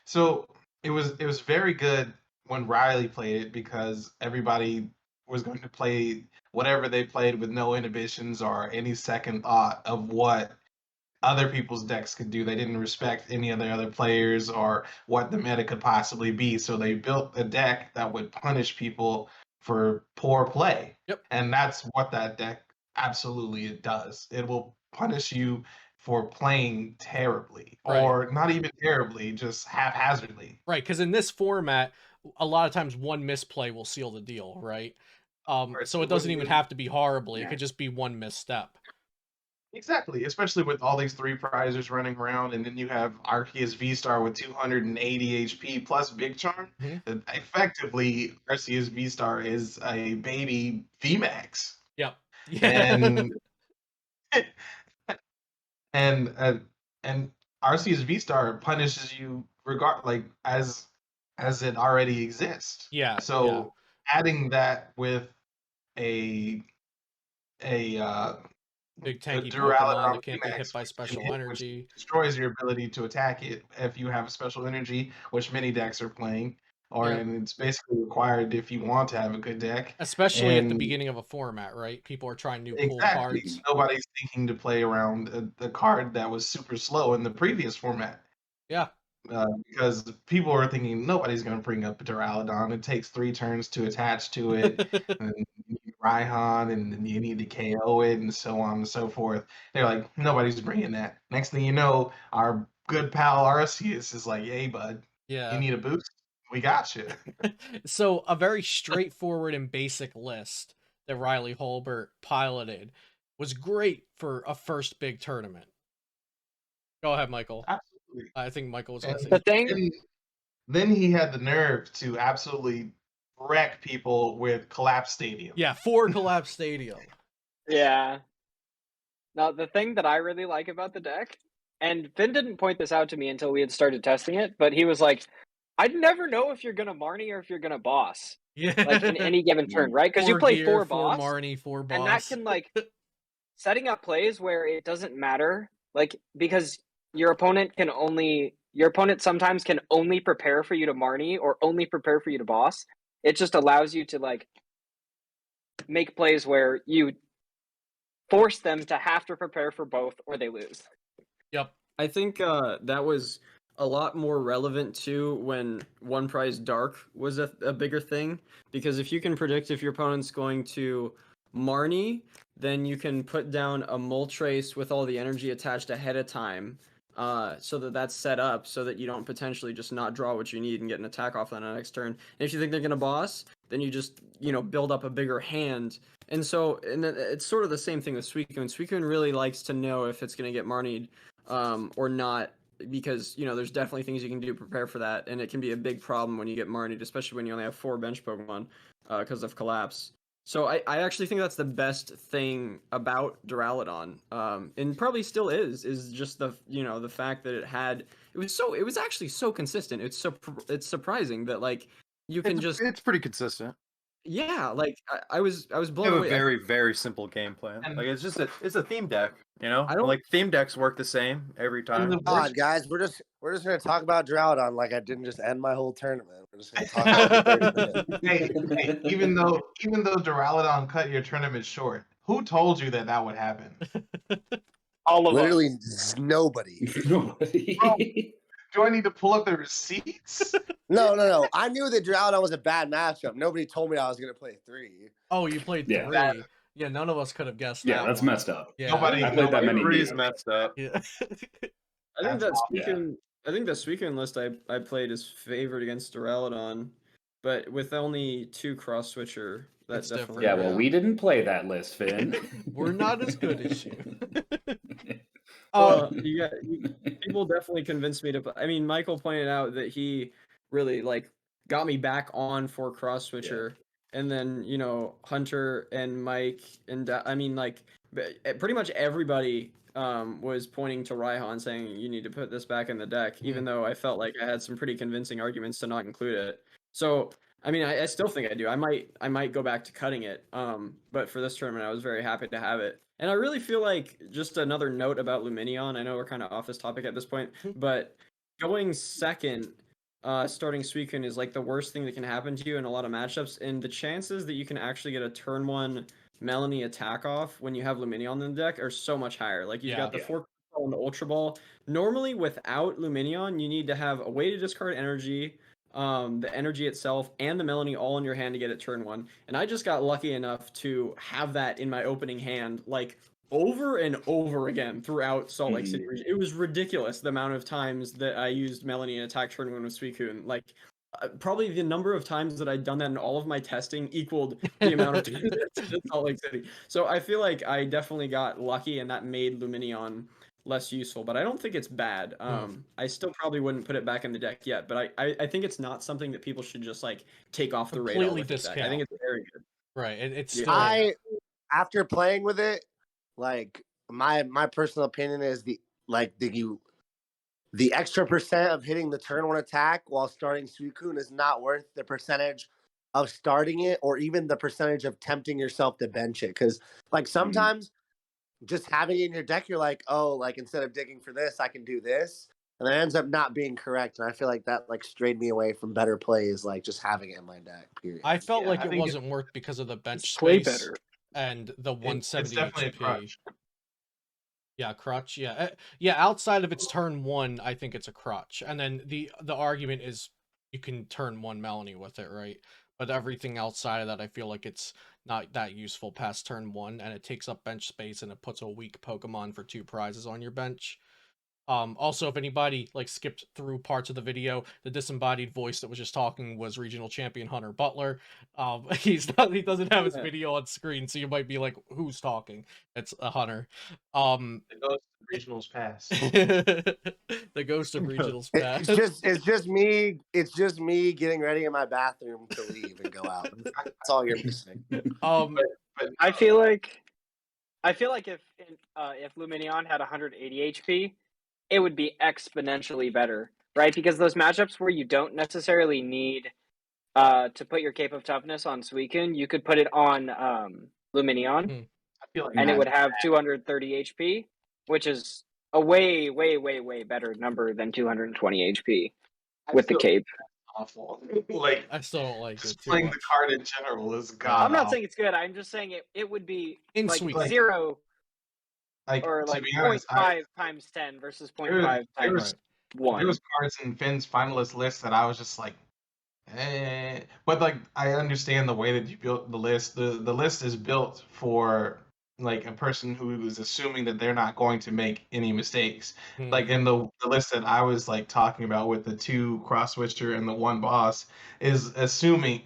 So it was very good when Riley played it because everybody was going to play whatever they played with no inhibitions or any second thought of what other people's decks could do. They didn't respect any of the other players or what the meta could possibly be. So they built a deck that would punish people for poor play. Yep. And that's what that deck absolutely does. It will punish you for playing terribly, or not even terribly, just haphazardly. Right, because in this format, a lot of times one misplay will seal the deal, right? So it doesn't even have to be horribly. It could just be one misstep. Exactly, especially with all these 3 prizers running around, and then you have Arceus V-Star with 280 HP plus Big Charm. Mm-hmm. Effectively, Arceus V-Star is a baby VMAX. Yep. Yeah. And Arceus V-Star punishes you as as it already exists. Yeah. So adding that with a Big a tanky Pokemon Duraludon that can't be hit VMAX, by which can special hit, which energy. destroys your ability to attack it if you have special energy, which many decks are playing, Yeah. and it's basically required if you want to have a good deck. Especially at the And beginning of a format, right? People are trying new cool exactly, cards. nobody's thinking to play around the card that was super slow in the previous format. Yeah. Because people are thinking nobody's going to bring up a Duraludon. It takes 3 turns to attach to it, and you need Raihan, and then you need to KO it, and so on and so forth. They're like, nobody's bringing that. Next thing you know, our good pal Arceus is like, hey, bud, you Yeah. need a boost? We got you. So a very straightforward and basic list that Riley Holbert piloted was great for a first big tournament. Go ahead, Michael. Absolutely. I think Michael was going to And say. The thing, then he had the nerve to absolutely wreck people with Collapse Stadium. Yeah, 4 Collapse Stadium. yeah. Now, the thing that I really like about the deck, and Finn didn't point this out to me until we had started testing it, but he was like, I'd never know if you're going to Marnie or if you're going to boss, Yeah. like in any given turn, right? Because you 4 play gear, 4 4 boss, Marnie, 4 boss. and that can, like, setting up plays where it doesn't matter, like, because your opponent sometimes can only prepare for you to Marnie or only prepare for you to boss. It just allows you to, like, make plays where you force them to have to prepare for both or they lose. Yep. I think that was a lot more relevant too when One Prize Dark was a bigger thing, because if you can predict if your opponent's going to Marnie, then you can put down a Moltres with all the energy attached ahead of time, so that's set up so that you don't potentially just not draw what you need and get an attack off on the next turn. And if you think they're going to boss, then you just, build up a bigger hand. And so, and it's sort of the same thing with Suicune. Suicune really likes to know if it's going to get Marnied or not, because there's definitely things you can do to prepare for that, and it can be a big problem when you get Marnied, especially when you only have 4 bench Pokemon because of Collapse. So I actually think that's the best thing about Duraludon, and probably still is just the the fact that it was actually so consistent. It's surprising that like you can It's pretty consistent. yeah, like I was They blown have a away. very, very simple game plan. And- Like it's a theme deck, I don't- like theme decks work the same every time. the God, guys, we're just gonna talk about Duraludon like I didn't just end my whole tournament. We're just gonna talk about it for 30 minutes. hey, even though Duraludon cut your tournament short, who told you that would happen? All of Literally us. nobody. Nobody. Do I need to pull up the receipts? No. I knew that Duraludon was a bad matchup. Nobody told me I was gonna play 3. Oh, you played 3. Yeah. Yeah, none of us could have guessed Yeah, that that's one. messed up. Yeah. Nobody- I played that many. Three's games. messed up. Yeah. I think That's that awful. Suicune list I played is favored against Duraludon, but with only 2 cross switcher, That's that different. definitely. Yeah, well, we didn't play that list, Finn. We're not as good as you. Well, people definitely convinced me to play. I mean, Michael pointed out that he really got me back on for cross switcher, and then Hunter and Mike and pretty much everybody was pointing to Raihan saying you need to put this back in the deck, even though I felt like I had some pretty convincing arguments to not include it. So I mean, I still think I do. I might go back to cutting it. But for this tournament, I was very happy to have it. And I really feel like, just another note about Luminion, I know we're kind of off this topic at this point, but going second, starting Suicune is like the worst thing that can happen to you in a lot of matchups. And the chances that you can actually get a turn 1 Melanie attack off when you have Luminion in the deck are so much higher. Like you've got the 4 and the Ultra Ball. Normally, without Luminion, you need to have a way to discard energy, the energy itself, and the Melanie all in your hand to get it turn 1. And I just got lucky enough to have that in my opening hand, like over and over again throughout Salt Lake City region. It was ridiculous the amount of times that I used Melanie and attack turn 1 with Suicune. Like probably the number of times that I'd done that in all of my testing equaled the amount of times in Salt Lake City. So I feel like I definitely got lucky, and that made Luminion less useful, but I don't think it's bad. I still probably wouldn't put it back in the deck yet, but I think it's not something that people should just take off the radar. Completely with the deck. I discount. think it's very good. Right. It's Yeah. still After playing with it, like my personal opinion is the extra percent of hitting the turn one attack while starting Suicune is not worth the percentage of starting it, or even the percentage of tempting yourself to bench it. Because like sometimes just having it in your deck, you're like, oh, like instead of digging for this, I can do this. And it ends up not being correct. And I feel like that like strayed me away from better plays, like just having it in my deck, period. I felt Yeah, like I it think wasn't worth because of the bench Just play space better. and the It's 170 definitely a HP. crutch. Yeah, crutch. Yeah, yeah. Outside of its turn one, I think it's a crutch. And then the argument is you can turn one Melanie with it, right? But everything outside of that, I feel like it's not that useful past turn one, and it takes up bench space and it puts a weak Pokemon for 2 prizes on your bench. Also, if anybody like skipped through parts of the video, the disembodied voice that was just talking was regional champion Hunter Butler. He doesn't have his video on screen, so you might be like, "Who's talking?" It's a Hunter. The ghost of regionals pass. The ghost of regionals It's past. just me. It's just me getting ready in my bathroom to leave and go out. That's all you're missing. But I feel like if Luminion had 180 HP, it would be exponentially better, right? Because those matchups where you don't necessarily need to put your Cape of Toughness on Suicune, you could put it on Luminion, I feel like and it that- would have 230 HP, which is a way, way, way, way better number than 220 HP with the still- Cape. awful. Like I still don't like it just too playing much. the card in general is god. I'm not saying it's good. I'm just saying it would be In like Suicune. 0 like or to like be honest, 0.5 times 10 versus there was- 0.5 there times was- 1. there was cards in Finn's finalist list that I was just like, but like I understand the way that you built the list. The list is built for like a person who is assuming that they're not going to make any mistakes. Like in the list that I was like talking about with the 2 cross switcher and the 1 boss is assuming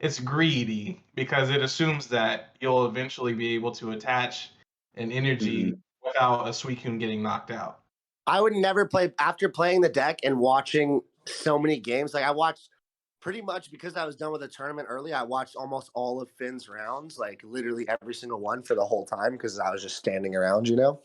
it's greedy because it assumes that you'll eventually be able to attach an energy without a Suicune getting knocked out. I would never play after playing the deck and watching so many games. Like I watched pretty much because I was done with the tournament early. I watched almost all of Finn's rounds, like literally every single one for the whole time because I was just standing around, you know.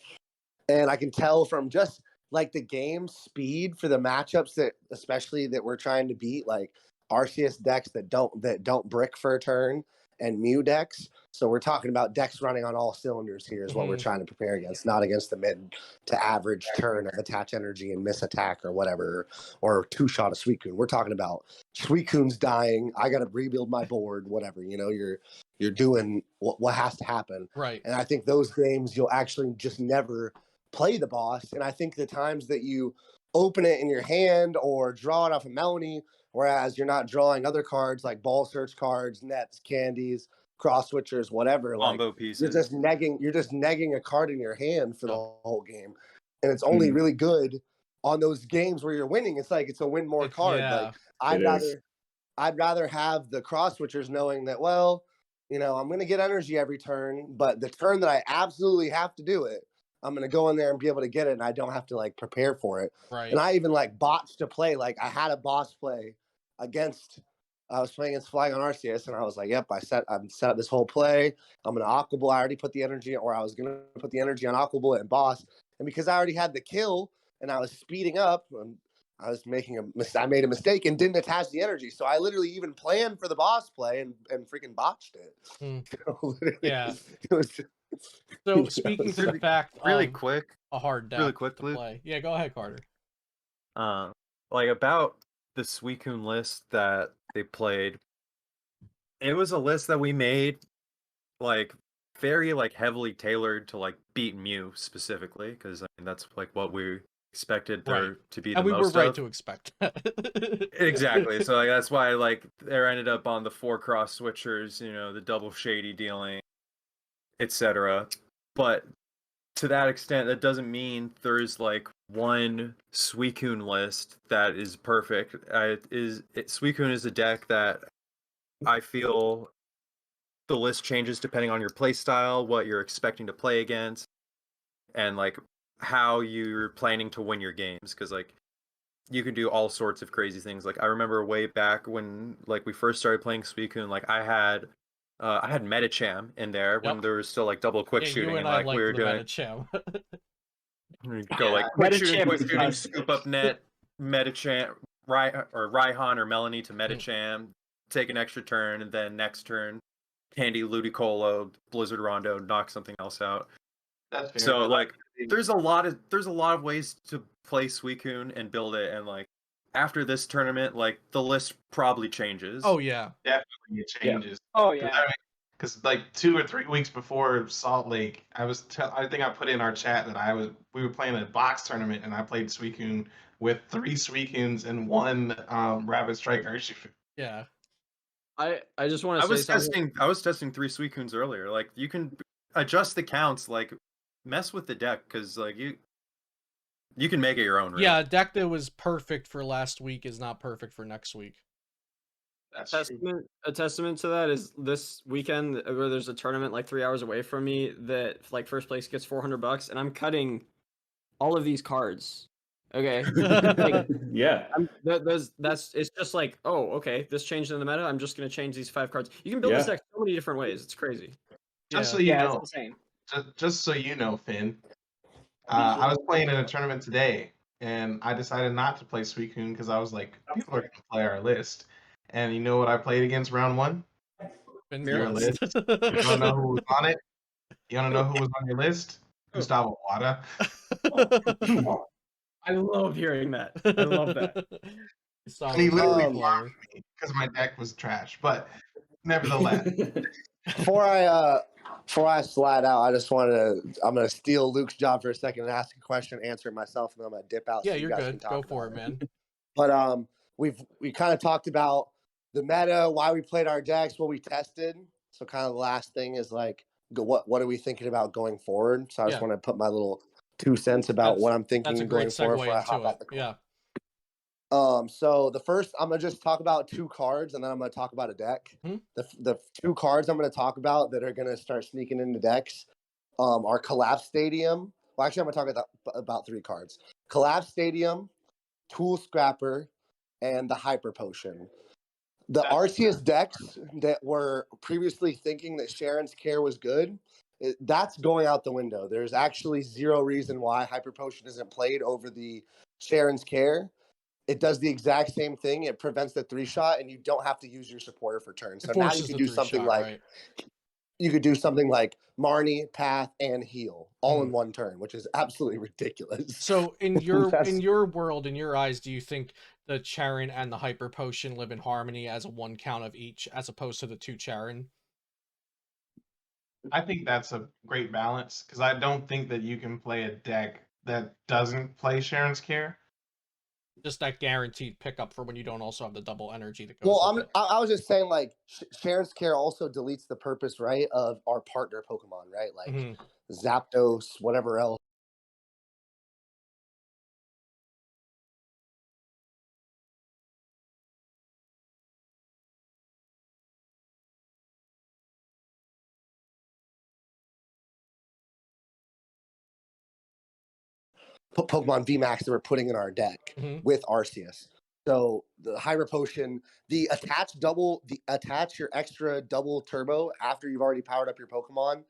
And I can tell from just like the game speed for the matchups that, especially that we're trying to beat, like Arceus decks that don't brick for a turn and Mew decks. So we're talking about decks running on all cylinders here is what we're trying to prepare against, not against the mid to average turn of attach energy and miss attack or whatever, or 2-shot of Suicune. We're talking about Suicune's dying. I got to rebuild my board, whatever. You know, you're doing what has to happen. Right. And I think those games you'll actually just never play the boss. And I think the times that you open it in your hand or draw it off a Melanie, whereas you're not drawing other cards like ball search cards, nets, candies, cross switchers, whatever. Combo like pieces. you're just negging a card in your hand for the whole game. And it's only really good on those games where you're winning. It's like it's a win more card. Yeah. Like I'd rather have the cross switchers knowing that, well, you know, I'm gonna get energy every turn, but the turn that I absolutely have to do it, I'm gonna go in there and be able to get it, and I don't have to like prepare for it. Right. And I even like botched a play. Like I had a boss play against. I was playing against Flying on Arceus, and I was like, "Yep, I'm set up this whole play. I'm gonna Aqua Ball. I already put the energy, or I was gonna put the energy on Aqua Ball and boss. And because I already had the kill, and I was speeding up, and I was I made a mistake and didn't attach the energy. So I literally even planned for the boss play and freaking botched it. So Yeah. It was So speaking to the fact really of quick, a hard deck really quick, to play. Yeah, go ahead, Carter. like about the Suicune list that they played, it was a list that we made like very like heavily tailored to like beat Mew specifically, because I mean that's like what we expected there Right. to be the And we were most right of. to expect that. Exactly. So like that's why like there ended up on the 4 cross switchers, you know, the double shady dealing, etc. But to that extent, that doesn't mean there's like one Suicune list that is perfect. Suicune is a deck that I feel the list changes depending on your play style, what you're expecting to play against, and like how you're planning to win your games. Because like you can do all sorts of crazy things. Like I remember way back when like we first started playing Suicune, like I had Metacham in there when there was still like double quick Yeah, shooting, you and and I like liked we were the doing Metacham. Go like Meta quick shooting, champ quick is shooting, best. scoop up net, Metachamp, Raihan or Melanie to Metacham, take an extra turn, and then next turn, Candy Ludicolo, Blizzard Rondo, knock something else out. That's fair. So like, there's a lot of ways to play Suicune and build it, and like after this tournament, like the list probably changes. Oh yeah. Definitely it changes. Oh yeah. Because like 2 or 3 weeks before Salt Lake, I think I put in our chat that we were playing a box tournament and I played Suicune with 3 Suicunes and 1 Rapid Strike Urshifu. Yeah. I just want to say something. I was testing 3 Suicunes earlier. Like you can adjust the counts, like mess with the deck because like you can make it your own. Really. Yeah, a deck that was perfect for last week is not perfect for next week. A testament to that is this weekend where there's a tournament like 3 hours away from me that like first place gets $400 and I'm cutting all of these cards. Okay. Like, Yeah. That's it's just like, oh, okay, this changed in the meta. I'm just gonna change these 5 cards. You can build this deck so many different ways. It's crazy. Just so you know, it's insane. Just so you know, Finn, I was playing in a tournament today, and I decided not to play Suicune because I was like, people are going to play our list. And you know what I played against round 1? Your list. You want to know who was on it? You want to know who was on your list? Gustavo Wada. I love hearing that. I love that. And he literally blocked me because my deck was trash. But nevertheless. Before I slide out, I just I'm gonna steal Luke's job for a second and ask a question, answer it myself, and then I'm gonna dip out. Yeah, so you're you guys good. Can Go talk for about it, man. But we kind of talked about the meta, why we played our decks, what we tested. So kind of the last thing is like, what are we thinking about going forward? So I just want to put my little 2 cents about what I'm thinking That's a great going forward segue before I hop into out it. the call. Yeah. So the first, I'm gonna just talk about 2 cards, and then I'm gonna talk about a deck. The 2 cards I'm gonna talk about that are gonna start sneaking into decks are Collapse Stadium. Well, actually, I'm gonna talk about 3 cards: Collapse Stadium, Tool Scrapper, and the Hyper Potion. The Arceus decks that were previously thinking that Sharon's Care was good, that's going out the window. There's actually 0 reason why Hyper Potion isn't played over the Sharon's Care. It does the exact same thing. It prevents the 3-shot, and you don't have to use your supporter for turns. So now you can do something like you could do something like Marnie, Path, and Heal all in 1 turn, which is absolutely ridiculous. So in your world, in your eyes, do you think the Charon and the Hyper Potion live in harmony as a 1 count of each, as opposed to the 2 Charon? I think that's a great balance because I don't think that you can play a deck that doesn't play Sharon's Care. Just that guaranteed pickup for when you don't also have the double energy that goes. Well, I was just saying, like, Sharon's Care also deletes the purpose, right, of our partner Pokemon, right? Like Zapdos, whatever else. Pokemon VMAX that we're putting in our deck with Arceus. So the Hyper Potion, the attach your extra double turbo after you've already powered up your Pokemon,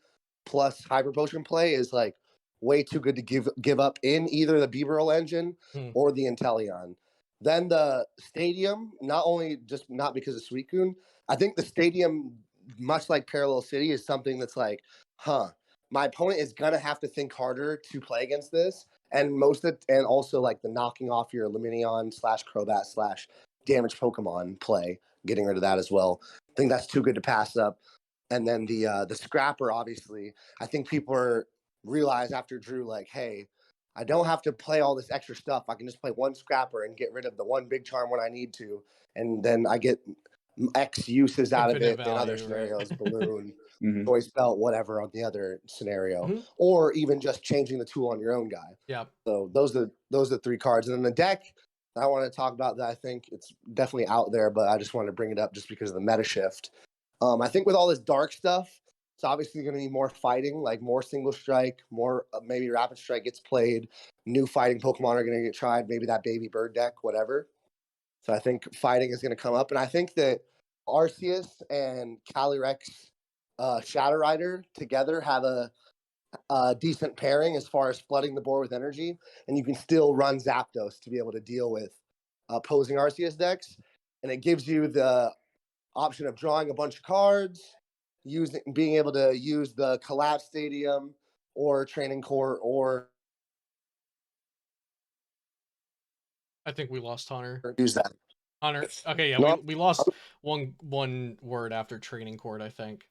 plus Hyper Potion play is like way too good to give up in either the Beaverl engine or the Inteleon. Then the Stadium, not because of Suicune, I think the Stadium, much like Parallel City, is something that's like, my opponent is gonna have to think harder to play against this. And and also like the knocking off your Lumineon / Crobat / damage Pokemon play, getting rid of that as well. I think that's too good to pass up. And then the Scrapper, obviously, I think people realize after Drew, like, hey, I don't have to play all this extra stuff. I can just play 1 Scrapper and get rid of the 1 Big Charm when I need to, and then I get X uses out of it in other scenarios, Balloon. Choice belt, whatever on the other scenario, or even just changing the tool on your own guy. Yeah. So those are the 3 cards, and then the deck I want to talk about that I think it's definitely out there, but I just wanted to bring it up just because of the meta shift. I think with all this dark stuff, it's obviously going to be more fighting, like more single strike, more maybe rapid strike gets played. New fighting Pokemon are going to get tried. Maybe that baby bird deck, whatever. So I think fighting is going to come up, and I think that Arceus and Calyrex. Shadow Rider together have a decent pairing as far as flooding the board with energy, and you can still run Zapdos to be able to deal with opposing Arceus decks. And it gives you the option of drawing a bunch of cards, being able to use the Collapse Stadium or Training Court or I think we lost Hunter. use that. Hunter. Okay, yeah, Nope. we lost one word after Training Court, I think.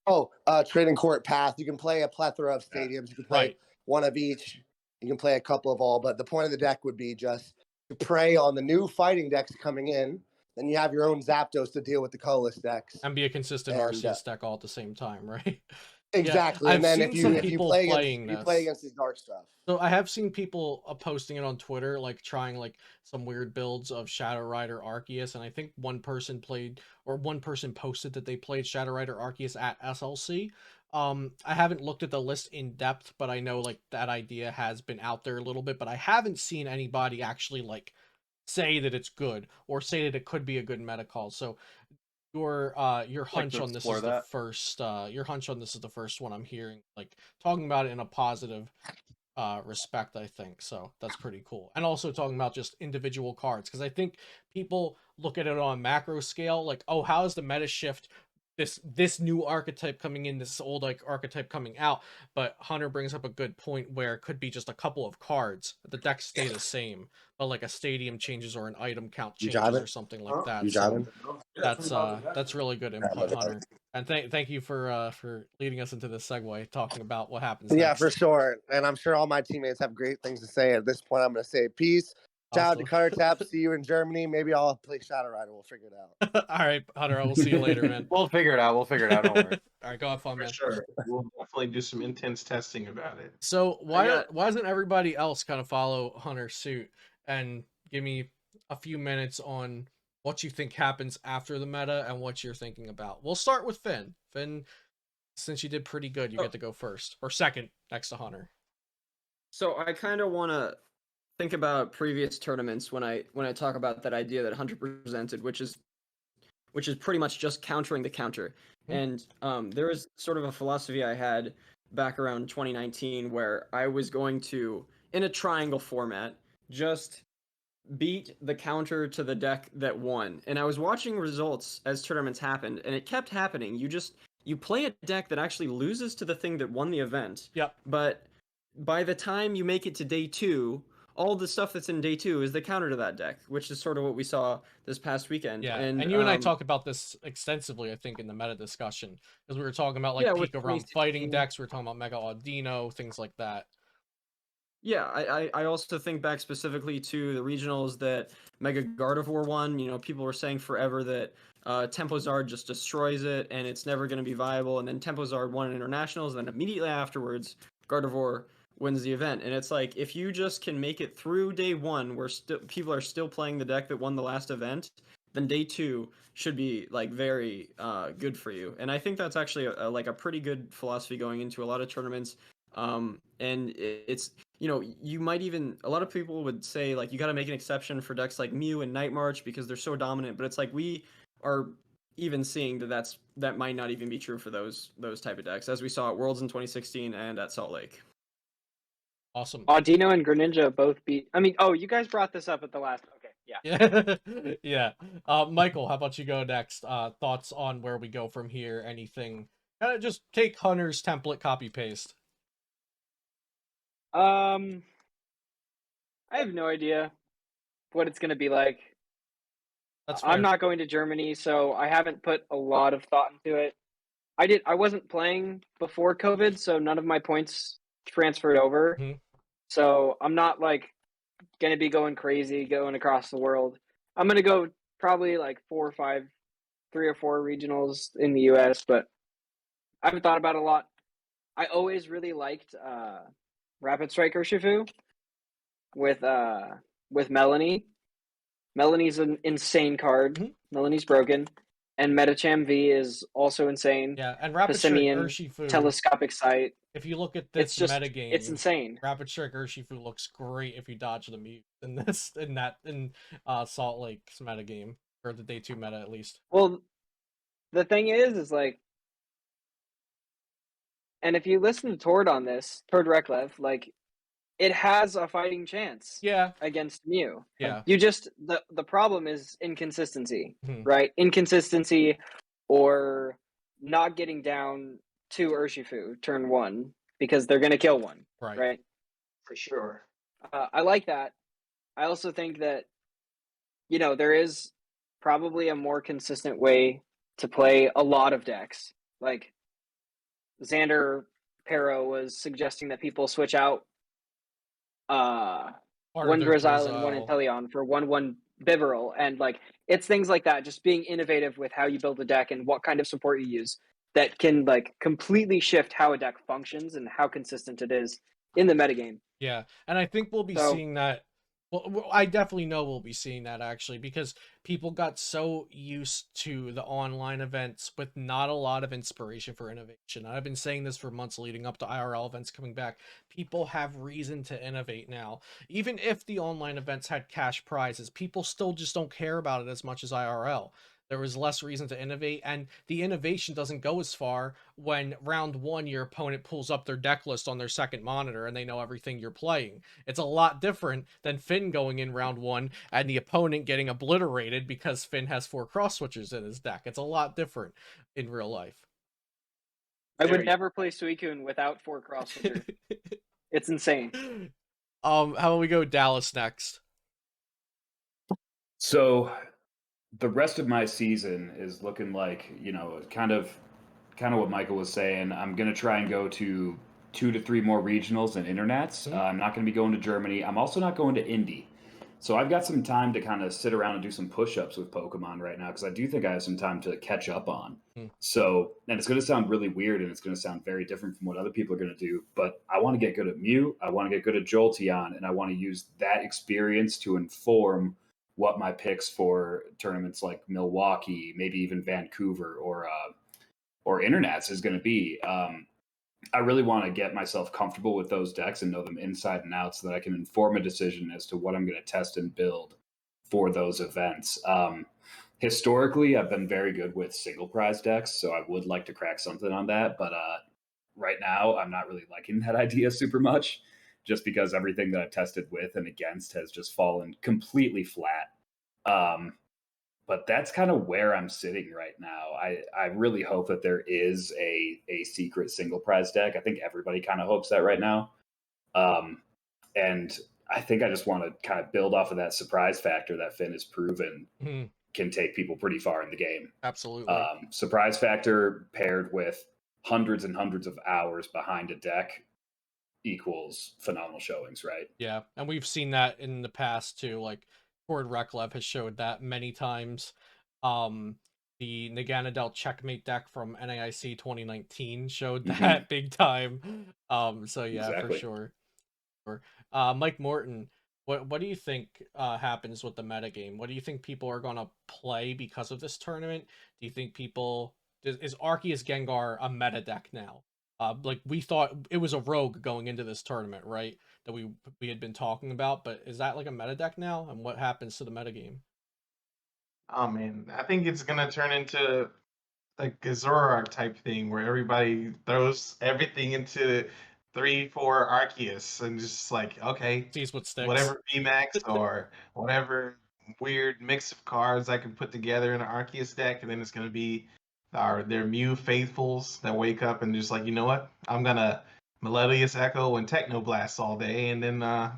Oh, Trading Court Path. You can play a plethora of stadiums. You can play one of each. You can play a couple of all. But the point of the deck would be just to prey on the new fighting decks coming in. Then you have your own Zapdos to deal with the colorless decks. And be a consistent Arceus deck all at the same time, right? Exactly. Yeah, and then if you play against these dark stuff. So I have seen people posting it on Twitter, like trying like some weird builds of Shadow Rider Arceus, and I think one person posted that they played Shadow Rider Arceus at SLC. I haven't looked at the list in depth, but I know like that idea has been out there a little bit, but I haven't seen anybody actually like say that it's good or say that it could be a good meta call. So your hunch on this is the first one I'm hearing, like talking about it in a positive respect, I think. So that's pretty cool. And also talking about just individual cards, because I think people look at it on a macro scale, like, oh, how is the meta shift, this new archetype coming in, this old like archetype coming out. But Hunter brings up a good point where it could be just a couple of cards, the decks stay the same, but like a stadium changes or an item count changes or something like that. So that's really good input, Hunter. And thank you for leading us into this segue, talking about what happens Yeah, next. for sure. And I'm sure all my teammates have great things to say. At this point, I'm going to say peace. Shout out to Cutter Tap. See you in Germany. Maybe I'll play Shadow Rider. We'll figure it out. All right, Hunter. I will see you later, man. We'll figure it out. Don't worry. All right, go have fun, man. Sure. We'll definitely do some intense testing about it. So why doesn't everybody else kind of follow Hunter's suit and give me a few minutes on what you think happens after the meta and what you're thinking about? We'll start with Finn. Finn, since you did pretty good, you get to go first or second next to Hunter. So I kind of want to think about previous tournaments when I talk about that idea that Hunter presented, which is pretty much just countering the counter. And there was sort of a philosophy I had back around 2019 where I was going to, in a triangle format, just beat the counter to the deck that won. And I was watching results as tournaments happened, and it kept happening. You play a deck that actually loses to the thing that won the event. Yep. But by the time you make it to day 2, all the stuff that's in day 2 is the counter to that deck, which is sort of what we saw this past weekend. Yeah, and you and I talked about this extensively, I think, in the meta discussion, because we were talking about like peak around fighting decks, we were talking about Mega Audino, things like that. Yeah, I also think back specifically to the regionals that Mega Gardevoir won. You know, people were saying forever that Tempozard just destroys it and it's never going to be viable. And then Tempozard won in internationals, and then immediately afterwards, Gardevoir wins the event. And it's like, if you just can make it through day 1 where people are still playing the deck that won the last event, then day 2 should be like very good for you. And I think that's actually a pretty good philosophy going into a lot of tournaments. And it's, you know, you might even, a lot of people would say like, you got to make an exception for decks like Mew and Night March because they're so dominant, but it's like, we are even seeing that might not even be true for those type of decks, as we saw at Worlds in 2016 and at Salt Lake. Awesome. Audino and Greninja both beat, you guys brought this up at the last, okay, yeah. Yeah. Michael, how about you go next? Thoughts on where we go from here? Anything? Kind of just take Hunter's template, copy paste. I have no idea what it's going to be like. That's fair. I'm not going to Germany, so I haven't put a lot of thought into it. I wasn't playing before COVID, so none of my points transferred over. Mm-hmm. So I'm not like going to be going crazy, going across the world. I'm going to go probably like 3 or 4 regionals in the US, but I haven't thought about it a lot. I always really liked Rapid Strike Urshifu with Melanie. Melanie's an insane card. Mm-hmm. Melanie's broken. And Metacham V is also insane. Yeah, and Rapid Strike Urshifu, telescopic sight. If you look at this metagame, it's insane. Rapid Strike Urshifu looks great if you dodge the mute in Salt Lake's metagame, or the day 2 meta at least. Well, the thing is like And if you listen to Tord on this, Tord Reklev, like it has a fighting chance Yeah. against Mew. Yeah. You just the problem is inconsistency, Mhm. right? Inconsistency or not getting down to Urshifu turn 1 because they're gonna kill one, Right. right? For sure. I like that. I also think that there is probably a more consistent way to play a lot of decks. Like Xander Pero was suggesting that people switch out Part of one their Drizzile and one Drizzile. Inteleon for 1/1 Bibarel, and like it's things like that. Just being innovative with how you build a deck and what kind of support you use that can like completely shift how a deck functions and how consistent it is in the metagame. Yeah, and I think we'll be So seeing that. Well, I definitely know we'll be seeing that actually because people got so used to the online events with not a lot of inspiration for innovation. I've been saying this for months leading up to IRL events coming back. People have reason to innovate now. Even if the online events had cash prizes, people still just don't care about it as much as IRL. There was less reason to innovate, and the innovation doesn't go as far when round 1 your opponent pulls up their deck list on their second monitor and they know everything you're playing. It's a lot different than Finn going in round 1 and the opponent getting obliterated because Finn has 4 cross switchers in his deck. It's a lot different in real life. I would never play Suicune without 4 cross switcher. It's insane. How about we go Dallas next? So the rest of my season is looking like, kind of what Michael was saying. I'm going to try and go to 2 to 3 more regionals and internets. I'm not going to be going to Germany. I'm also not going to Indy. So I've got some time to kind of sit around and do some push-ups with Pokemon right now because I do think I have some time to catch up on. So, and it's going to sound really weird and it's going to sound very different from what other people are going to do, but I want to get good at Mew, I want to get good at Jolteon, and I want to use that experience to inform what my picks for tournaments like Milwaukee, maybe even Vancouver or internets is going to be. I really want to get myself comfortable with those decks and know them inside and out so that I can inform a decision as to what I'm going to test and build for those events. Historically, I've been very good with single prize decks, so I would like to crack something on that. But right now, I'm not really liking that idea super much, just because everything that I've tested with and against has just fallen completely flat. But that's kind of where I'm sitting right now. I really hope that there is a secret single prize deck. I think everybody kind of hopes that right now. And I think I just want to kind of build off of that surprise factor that Finn has proven can take people pretty far in the game. Absolutely. Surprise factor paired with hundreds and hundreds of hours behind a deck equals phenomenal showings, right? Yeah, and we've seen that in the past too. Like Cord Reklev has showed that many times. The Naganadel checkmate deck from NAIC 2019 showed that big time. So yeah, Exactly. for sure. Mike Morton, what do you think happens with the metagame? What do you think people are gonna play because of this tournament? Do you think is Arceus Gengar a meta deck now? Like we thought it was a rogue going into this tournament, right? That we had been talking about, but is that like a meta deck now? And what happens to the metagame? Oh man, I think it's gonna turn into like a Zoroark type thing where everybody throws everything into 3, 4 Arceus and just like, okay, Sees what sticks. whatever VMAX or whatever weird mix of cards I can put together in an Arceus deck, and then it's gonna be their Mew faithfuls that wake up and just like, you know what? I'm gonna Melodious Echo and Technoblast all day, and then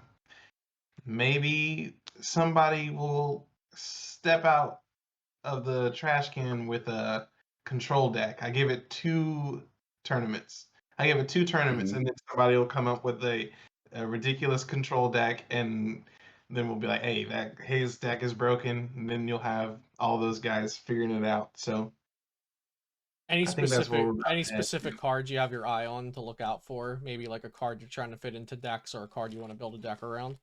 maybe somebody will step out of the trash can with a control deck. I give it 2 tournaments. And then somebody will come up with a ridiculous control deck, and then we'll be like, "Hey, his deck is broken," and then you'll have all those guys figuring it out. So Any I think that's where we're specific cards you have your eye on to look out for? Maybe like a card you're trying to fit into decks or a card you want to build a deck around?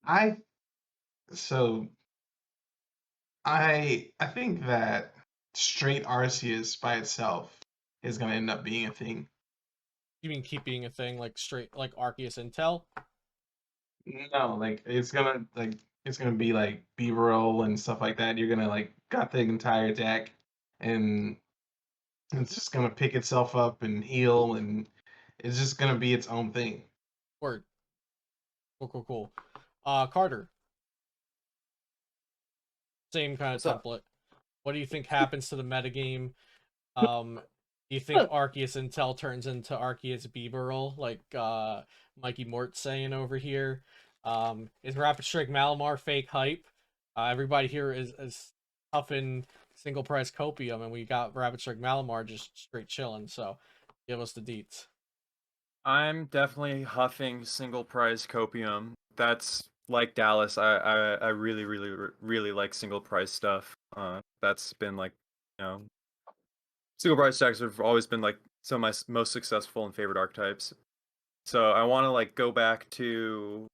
I so I think that straight Arceus by itself is gonna end up being a thing. You mean keep being a thing like straight like Arceus Intel? No, like it's gonna be like B-roll and stuff like that. You're gonna like got the entire deck, and It's just gonna pick itself up and heal, and it's just gonna be its own thing. Word. Cool. Carter. Same kind of What's up? template. What do you think happens to the metagame? Do you think Arceus Intel turns into Arceus Beaverl, like Mikey Mort's saying over here? Is Rapid Strike Malamar fake hype? Everybody here is huffing single price copium, and we got Rapid Strike Malamar just straight chilling. So, give us the deets. I'm definitely huffing single price copium. That's like Dallas. I really like single price stuff. That's been like, single price decks have always been like some of my most successful and favorite archetypes. So I want to like go back to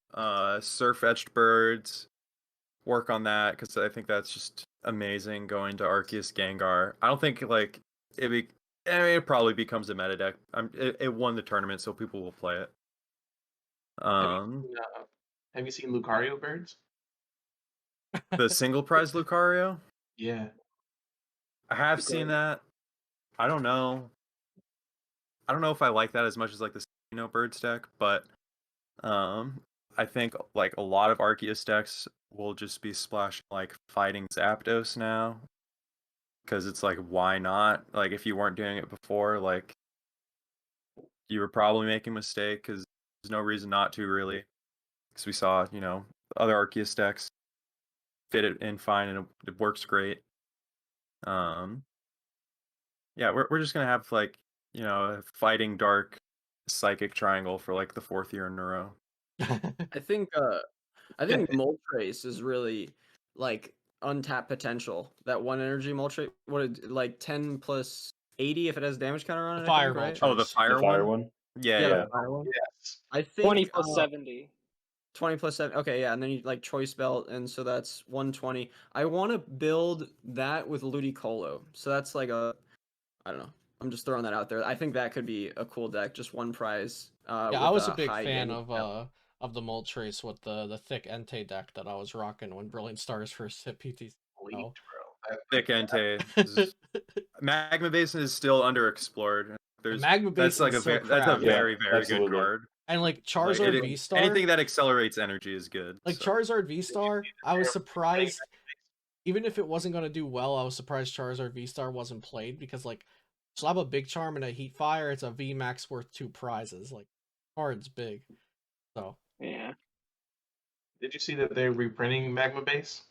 Surf Etched Birds, work on that because I think that's just amazing. Going to Arceus Gengar. I don't think like it probably becomes a meta deck. It won the tournament, so people will play it. Have you seen Lucario birds? The single prize Lucario? Yeah. I have seen that. I don't know. I don't know if I like that as much as like the birds deck, but I think like a lot of Arceus decks will just be splashing like fighting Zapdos now. Because it's like, why not? Like, if you weren't doing it before, like, you were probably making a mistake because there's no reason not to, really. Because we saw, other Arceus decks fit it in fine and it works great. Yeah, we're just gonna have like, a fighting dark psychic triangle for like the 4th year in a row. I think Moltres is really like untapped potential. That one energy Moltres, like 10 plus 80 if it has damage counter on it. The fire right? Moltres. Oh, the fire one? one? Yeah. The fire one. Yes. I think 20 plus 70. 20 plus 7. Okay, yeah, and then you like choice belt, and so that's 120. I want to build that with Ludicolo. So that's like I don't know. I'm just throwing that out there. I think that could be a cool deck. Just one prize. Yeah, I was a big fan of the Moltres with the thick Entei deck that I was rocking when Brilliant Stars first hit PTC. Bro. Thick Entei. Magma Basin is still underexplored. Magma Basin that's like that's a very very absolutely. good card. And like Charizard V-Star, anything that accelerates energy is good. Like Charizard V-Star, I was surprised. Even if it wasn't going to do well, I was surprised Charizard V-Star wasn't played because like slap a Big Charm and a Heat Fire, it's a VMAX worth 2 prizes. Like card's big. So yeah. Did you see that they're reprinting Magma Base?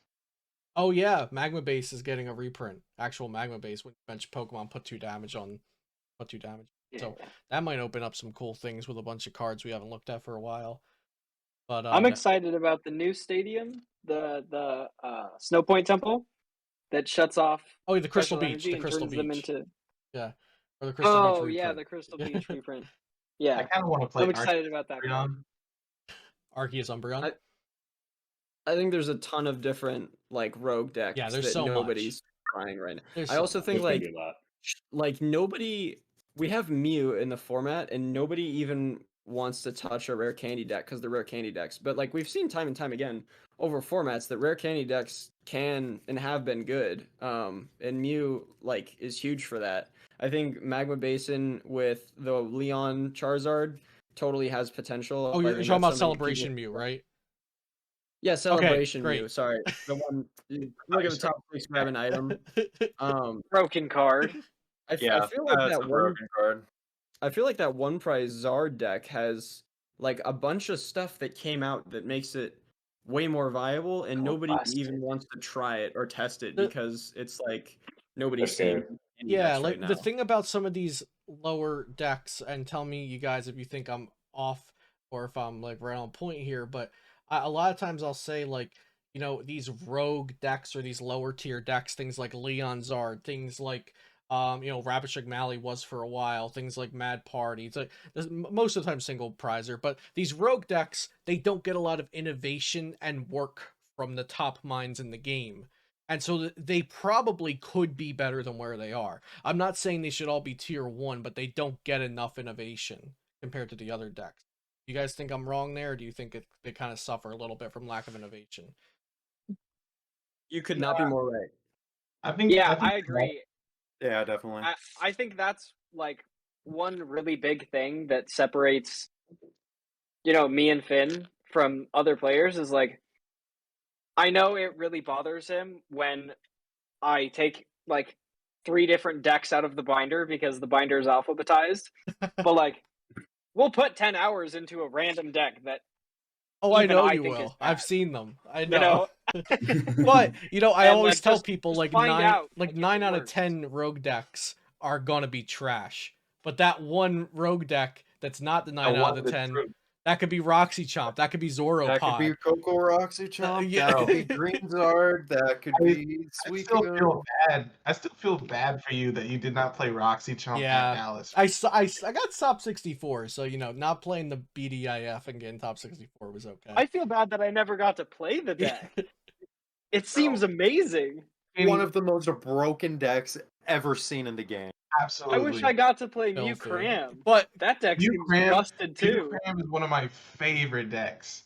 Oh yeah, Magma Base is getting a reprint. Actual Magma Base when you bench Pokemon put 2 damage. Yeah. So that might open up some cool things with a bunch of cards we haven't looked at for a while. But I'm excited about the new stadium, the Snowpoint Temple that shuts off. Oh, the Crystal special Beach, energy the and Crystal turns them Beach. into. Yeah. Or the Crystal Beach Oh reprint. yeah, the Crystal Beach reprint. I Yeah, kind of want to play. I'm excited about that. Arceus Umbreon. I think there's a ton of different like rogue decks. Yeah, there's that so nobody's trying right now. There's I so also much. think There's gonna be a lot. like nobody. We have Mew in the format, and nobody even wants to touch a rare candy deck because they're rare candy decks. But like we've seen time and time again over formats that rare candy decks can and have been good. And Mew like is huge for that. I think Magma Basin with the Leon Charizard totally has potential. Oh, I you're think talking that's about something Celebration Mew, right? Yeah, Celebration great. Mew. Sorry, the one. Look at the top 3, grab an item. Broken card. I feel like that's that a one. broken card. I feel like that one prize Zard deck has like a bunch of stuff that came out that makes it way more viable, and nobody even wants to try it or test it because it's like nobody's They're seeing any Yeah, decks like right now. the thing about some of these lower decks, and tell me you guys if you think I'm off or if I'm like right on point here, but a lot of times I'll say like, these rogue decks or these lower tier decks, things like Leon Zard, things like Rapid Strike Mally was for a while, things like Mad Party. It's like most of the time single prizer, but these rogue decks, they don't get a lot of innovation and work from the top minds in the game. And so they probably could be better than where they are. I'm not saying they should all be tier 1, but they don't get enough innovation compared to the other decks. You guys think I'm wrong there, or do you think they kind of suffer a little bit from lack of innovation? You could not be more right. I agree. Yeah, definitely. I think that's like one really big thing that separates, me and Finn from other players is like, I know it really bothers him when I take like 3 different decks out of the binder because the binder is alphabetized. But like, we'll put 10 hours into a random deck that Oh, I even know I you think is will. I've bad. seen them. I You know. know, But I and always like tell just people like find nine out like like if 9 it out of works. 10 rogue decks are gonna be trash. But that one rogue deck that's not the 9 out of the 10, that could be Roxy Chomp, that could be Zoro That could be Pod. Coco Roxy Chomp. Yeah. That could be Green Zard. That could be I still Suicune. feel bad. I still feel bad for you that you did not play Roxy Chomp at Yeah. Dallas. I got top 64, so not playing the BDIF and getting top 64 was okay. I feel bad that I never got to play the deck. It seems amazing. One of the most broken decks ever seen in the game. Absolutely. I wish I got to play Mew Filthy. Cram. But That deck Mew seems Cram- busted too. Mew Cram is one of my favorite decks.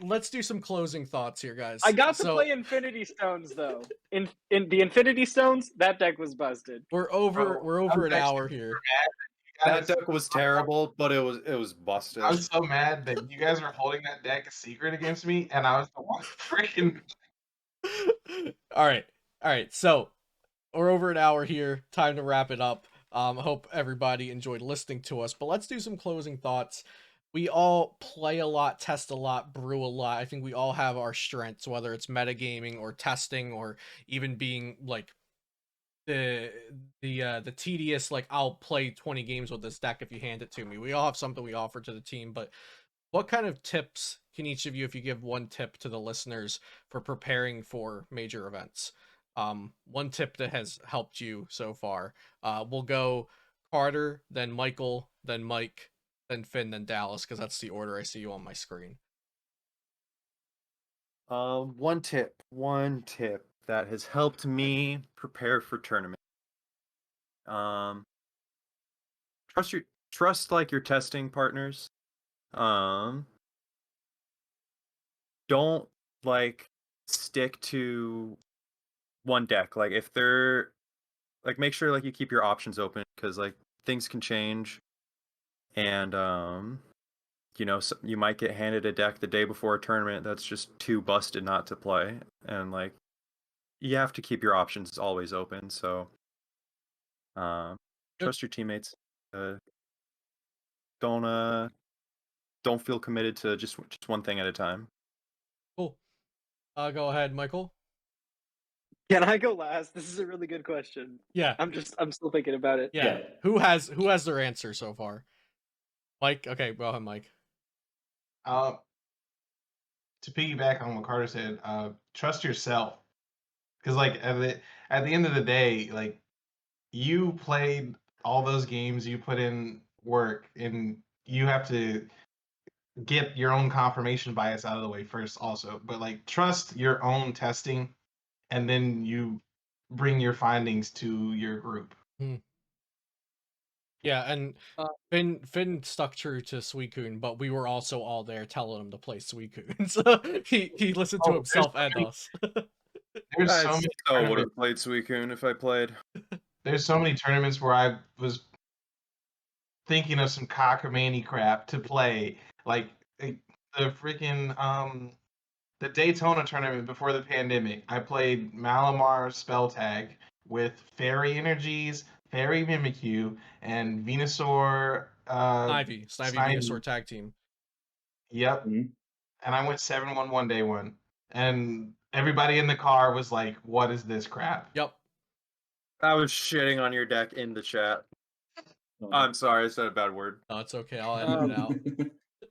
let's do some closing thoughts here, guys. I got to So, play Infinity Stones though. In the Infinity Stones, that deck was busted. we're over an actually hour here. That deck was terrible, but it was busted. I was so mad that you guys were holding that deck a secret against me, and I was the one freaking. All right. So we're over an hour here. Time to wrap it up. Hope everybody enjoyed listening to us. But let's do some closing thoughts. We all play a lot, test a lot, brew a lot. I think we all have our strengths, whether it's metagaming or testing or even being like the tedious, like I'll play 20 games with this deck if you hand it to me. We all have something we offer to the team, but what kind of tips can each of you, if you give one tip to the listeners for preparing for major events? One tip that has helped you so far. We'll go Carter, then Michael, then Mike, then Finn, then Dallas, because that's the order I see you on my screen. One tip that has helped me prepare for tournament. Trust like your testing partners. Don't like stick to one deck. Like if they're like, make sure like you keep your options open because like things can change, and so you might get handed a deck the day before a tournament that's just too busted not to play, and like you have to keep your options always open. So trust your teammates. Don't feel committed to just one thing at a time. Cool. Go ahead, Michael. Can I go last? This is a really good question. Yeah. I'm still thinking about it. Yeah. Who has their answer so far? Mike? Okay, go ahead, Mike. To piggyback on what Carter said, trust yourself. Because like at the end of the day, like you played all those games, you put in work, and you have to get your own confirmation bias out of the way first also. But like trust your own testing, and then you bring your findings to your group. Yeah, and Finn stuck true to Suicune, but we were also all there telling him to play Suicune, so he listened to himself and us. There's I so many still would have played Suicune if I played. There's so many tournaments where I was thinking of some cockamamie crap to play, like the freaking the Daytona tournament before the pandemic. I played Malamar Spell Tag with Fairy Energies, Fairy Mimikyu, and Venusaur. Snivy Venusaur tag team. Yep. Mm-hmm. And I went 7-1 day one, and everybody in the car was like, "What is this crap?" Yep. I was shitting on your deck in the chat. I'm sorry, I said a bad word. No, it's okay. I'll edit it out.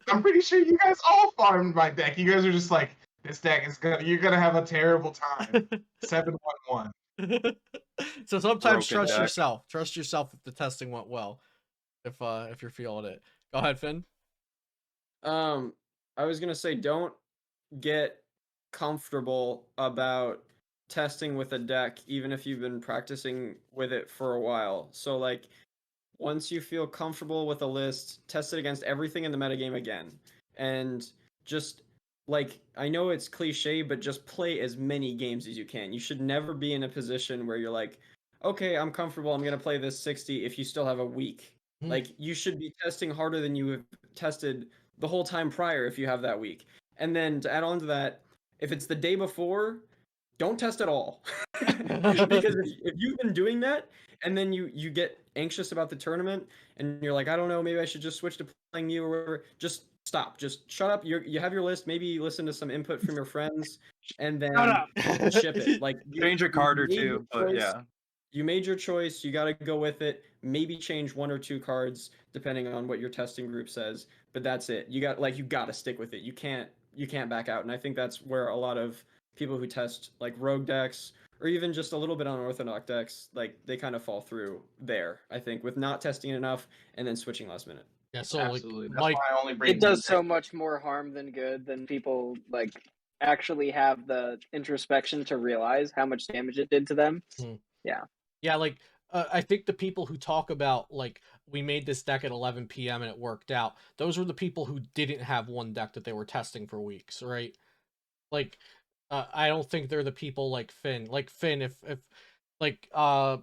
I'm pretty sure you guys all farmed my deck. You guys are just like, this deck is you're gonna have a terrible time. 7-1-1. So sometimes Broken trust deck. yourself. Trust yourself if the testing went well. If you're feeling it. Go ahead, Finn. I was gonna say don't get comfortable about testing with a deck even if you've been practicing with it for a while. So like once you feel comfortable with a list, test it against everything in the metagame again. And just like I know it's cliche, but just play as many games as you can. You should never be in a position where you're like, okay, I'm comfortable, I'm gonna play this 60 if you still have a week. Like, you should be testing harder than you have tested the whole time prior if you have that week. And then to add on to that, if it's the day before, don't test at all. Because if you've been doing that and then you get anxious about the tournament and you're like, I don't know, maybe I should just switch to playing Mew or whatever, just stop. Just shut up. You have your list, maybe listen to some input from your friends, and then ship it. Like, Change a card or made your two, but choice. yeah. You made your choice, you got to go with it. Maybe change 1 or 2 cards depending on what your testing group says, but that's it. You got to stick with it. You can't back out. And I think that's where a lot of people who test like rogue decks or even just a little bit on orthodox decks, like, they kind of fall through there, I think, with not testing enough and then switching last minute. Yeah, so Absolutely. like That's Mike, why I only bring It does so one much more harm than good than people like actually have the introspection to realize how much damage it did to them. yeah, like I think the people who talk about like we made this deck at 11 p.m. and it worked out, those were the people who didn't have one deck that they were testing for weeks, right? Like, I don't think they're the people like Finn. Like Finn, if like I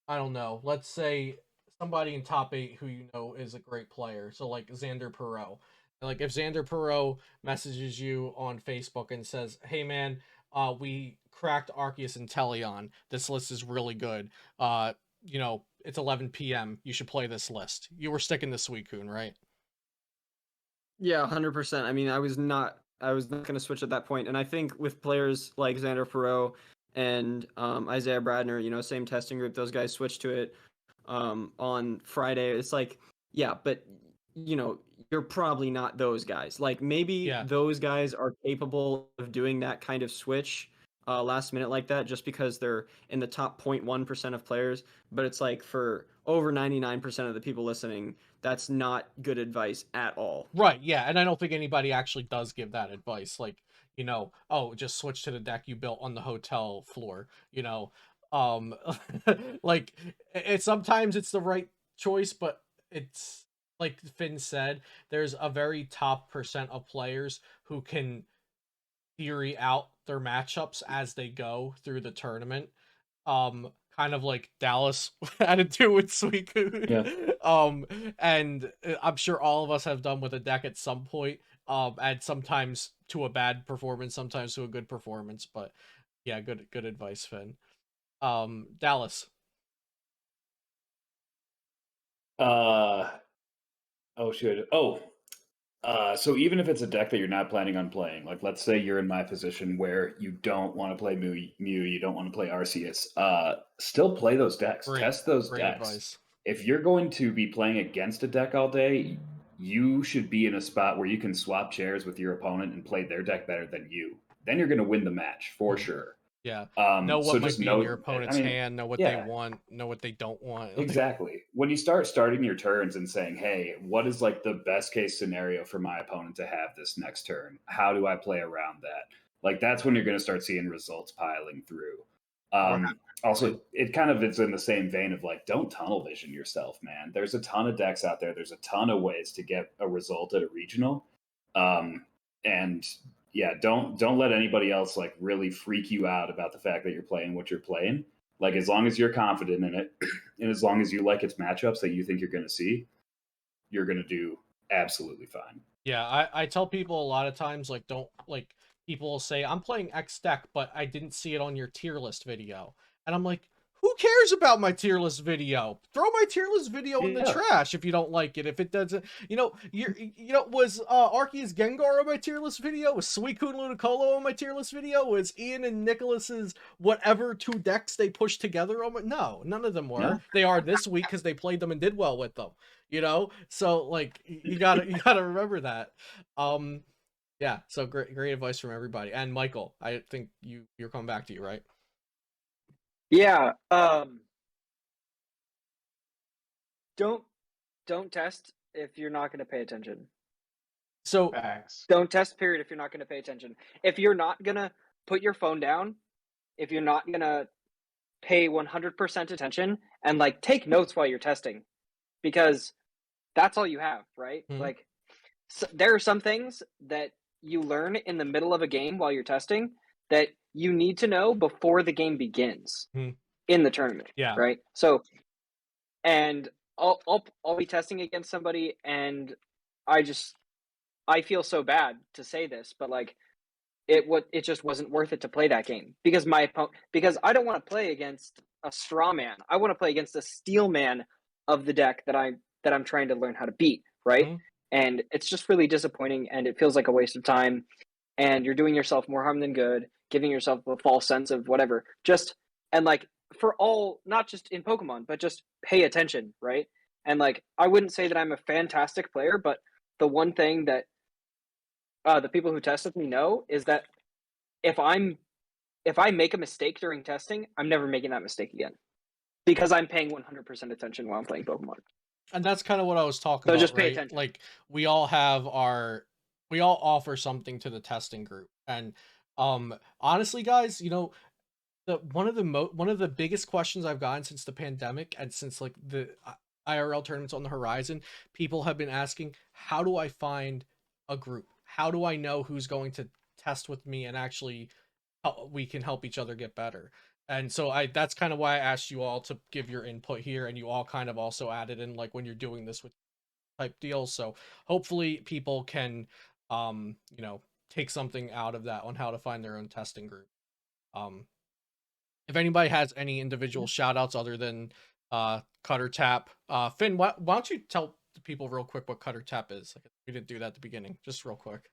don't know, let's say somebody in top 8 who you know is a great player, so like Xander Perot. Like if Xander Perot messages you on Facebook and says, "Hey man, we cracked Arceus and Teleon. This list is really good. You know, it's 11 p.m. You should play this list." You were sticking to Suicune, right? Yeah, 100%. I mean, I was not going to switch at that point. And I think with players like Xander Perot and Isaiah Bradner, you know, same testing group, those guys switched to it on Friday. It's like, yeah, but, you know, you're probably not those guys. Like, maybe those guys are capable of doing that kind of switch last minute like that just because they're in the top 0.1% of players. But it's like for over 99% of the people listening, that's not good advice at all. Right, yeah, and I don't think anybody actually does give that advice. Like, you know, oh, just switch to the deck you built on the hotel floor, you know. Like, sometimes it's the right choice, but it's like Finn said, there's a very top percent of players who can theory out their matchups as they go through the tournament. Kind of like Dallas had to do with Suicune. Yeah. And I'm sure all of us have done with a deck at some point. And sometimes to a bad performance, sometimes to a good performance. But yeah, good advice, Finn. Dallas. Oh shit. So even if it's a deck that you're not planning on playing, like let's say you're in my position where you don't want to play Mew, you don't want to play Arceus, still play those decks. Test those decks. Advice. If you're going to be playing against a deck all day, you should be in a spot where you can swap chairs with your opponent and play their deck better than you. Then you're going to win the match for sure. Yeah. so Know what might just be know in your opponent's hand, know what they want, know what they don't want. Exactly. When you start starting your turns and saying, hey, what is like the best case scenario for my opponent to have this next turn? How do I play around that? Like, that's when you're going to start seeing results piling through. Also, it kind of is in the same vein of like, don't tunnel vision yourself, man. There's a ton of decks out there. There's a ton of ways to get a result at a regional. And yeah, don't let anybody else like really freak you out about the fact that you're playing what you're playing. Like, as long as you're confident in it and as long as you like its matchups that you think you're going to see, you're going to do absolutely fine. Yeah, I tell people a lot of times, like, don't, like, people will say, I'm playing X deck, but I didn't see it on your tier list video. And I'm like, who cares about my tier list video? Throw my tier list video in the trash if you don't like it. If it doesn't, was Arceus Gengar on my tier list video? Was Suicune Ludicolo on my tier list video? Was Ian and Nicholas's whatever 2 decks they pushed together on my... No, none of them were. No. They are this week because they played them and did well with them. You know? So, like, you gotta remember that. Yeah, so great advice from everybody. And Michael, I think you're coming back to you, right? Yeah. Don't test if you're not going to pay attention. So don't test, period, if you're not going to pay attention. If you're not going to put your phone down, if you're not going to pay 100% attention and like take notes while you're testing, because that's all you have, right? Mm-hmm. Like, so there are some things that you learn in the middle of a game while you're testing that you need to know before the game begins. Mm-hmm. in the tournament. Yeah. Right. So, and I'll be testing against somebody, and I feel so bad to say this, but like it just wasn't worth it to play that game because because I don't want to play against a straw man. I want to play against a steel man of the deck that I'm trying to learn how to beat, right? Mm-hmm. And it's just really disappointing, and it feels like a waste of time, and you're doing yourself more harm than good, giving yourself a false sense of whatever. Just and like for all, not just in Pokemon, but just pay attention, right? And like I wouldn't say that I'm a fantastic player, but the one thing that the people who test with me know is that if I make a mistake during testing, I'm never making that mistake again because I'm paying 100% attention while I'm playing Pokemon. And that's kind of what I was talking So about, just pay right? attention. Like we all offer something to the testing group. And honestly guys, you know, one of the biggest questions I've gotten since the pandemic and since like the IRL tournaments on the horizon, people have been asking, how do I find a group? How do I know who's going to test with me and actually we can help each other get better? And so that's kind of why I asked you all to give your input here, and you all kind of also added in like when you're doing this with type deals. So hopefully people can you know, take something out of that on how to find their own testing group. If anybody has any individual shout outs other than Cutter Tap, Finn, why don't you tell the people real quick what Cutter Tap is? We didn't do that at the beginning, just real quick.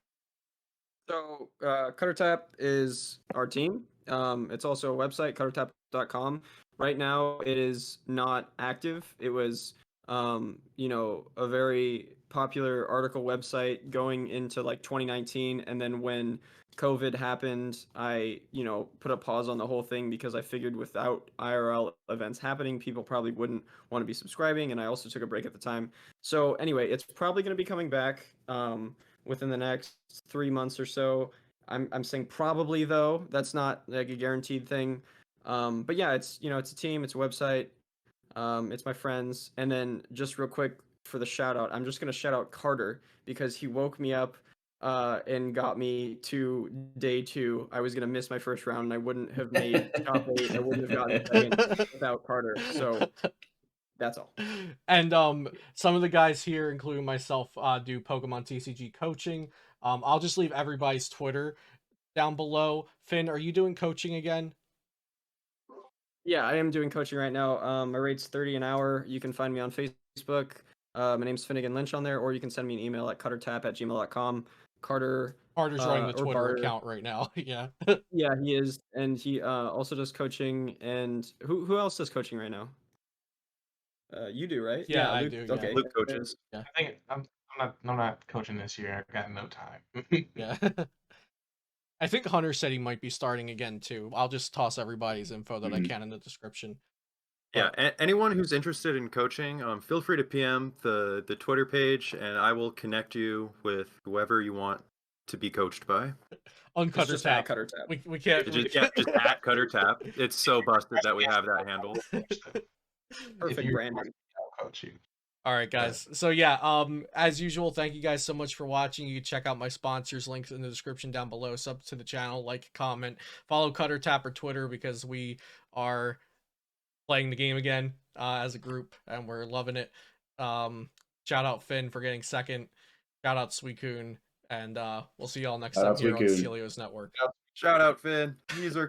So Cutter Tap is our team. It's also a website, cuttertap.com. Right now, it is not active. It was, you know, a very popular article website going into like 2019, and then when COVID happened, I, you know, put a pause on the whole thing because I figured without IRL events happening, people probably wouldn't want to be subscribing, and I also took a break at the time. So anyway, it's probably going to be coming back within the next 3 months or so. I'm saying probably, though. That's not like a guaranteed thing. But yeah, it's, you know, it's a team, it's a website, it's my friends. And then just real quick for the shout out, I'm just gonna shout out Carter because he woke me up and got me to day 2. I was gonna miss my first round and I wouldn't have made top 8. I wouldn't have gotten second without Carter. So that's all. And some of the guys here, including myself, do Pokemon TCG coaching. I'll just leave everybody's Twitter down below. Finn, are you doing coaching again? Yeah, I am doing coaching right now. My rate's 30 an hour. You can find me on Facebook. My name's Finnegan Lynch on there, or you can send me an email at cuttertap@gmail.com. Carter's running the or Twitter Carter. account right now. Yeah. Yeah, he is, and he also does coaching. And who else does coaching right now? You do, right? Yeah, I Luke, do. Yeah. Okay. Luke coaches. Yeah. I think I'm not coaching this year. I've got no time. Yeah. I think Hunter said he might be starting again too. I'll just toss everybody's info that I can in the description. Yeah, anyone who's interested in coaching, feel free to PM the Twitter page, and I will connect you with whoever you want to be coached by. On It's Cutter just Tap. at Cutter Tap. We can't. Just at Cutter Tap. It's so busted that we have that handle. Perfect branding. I'll coach you. All right, guys. So yeah, as usual, thank you guys so much for watching. You can check out my sponsors, links in the description down below. Sub to the channel, like, comment, follow Cutter Tap or Twitter because we are playing the game again as a group and we're loving it. Shout out Finn for getting second. Shout out Suicune, and we'll see y'all next Shout time out here on Suicune. Celio's Network. Shout out Finn. User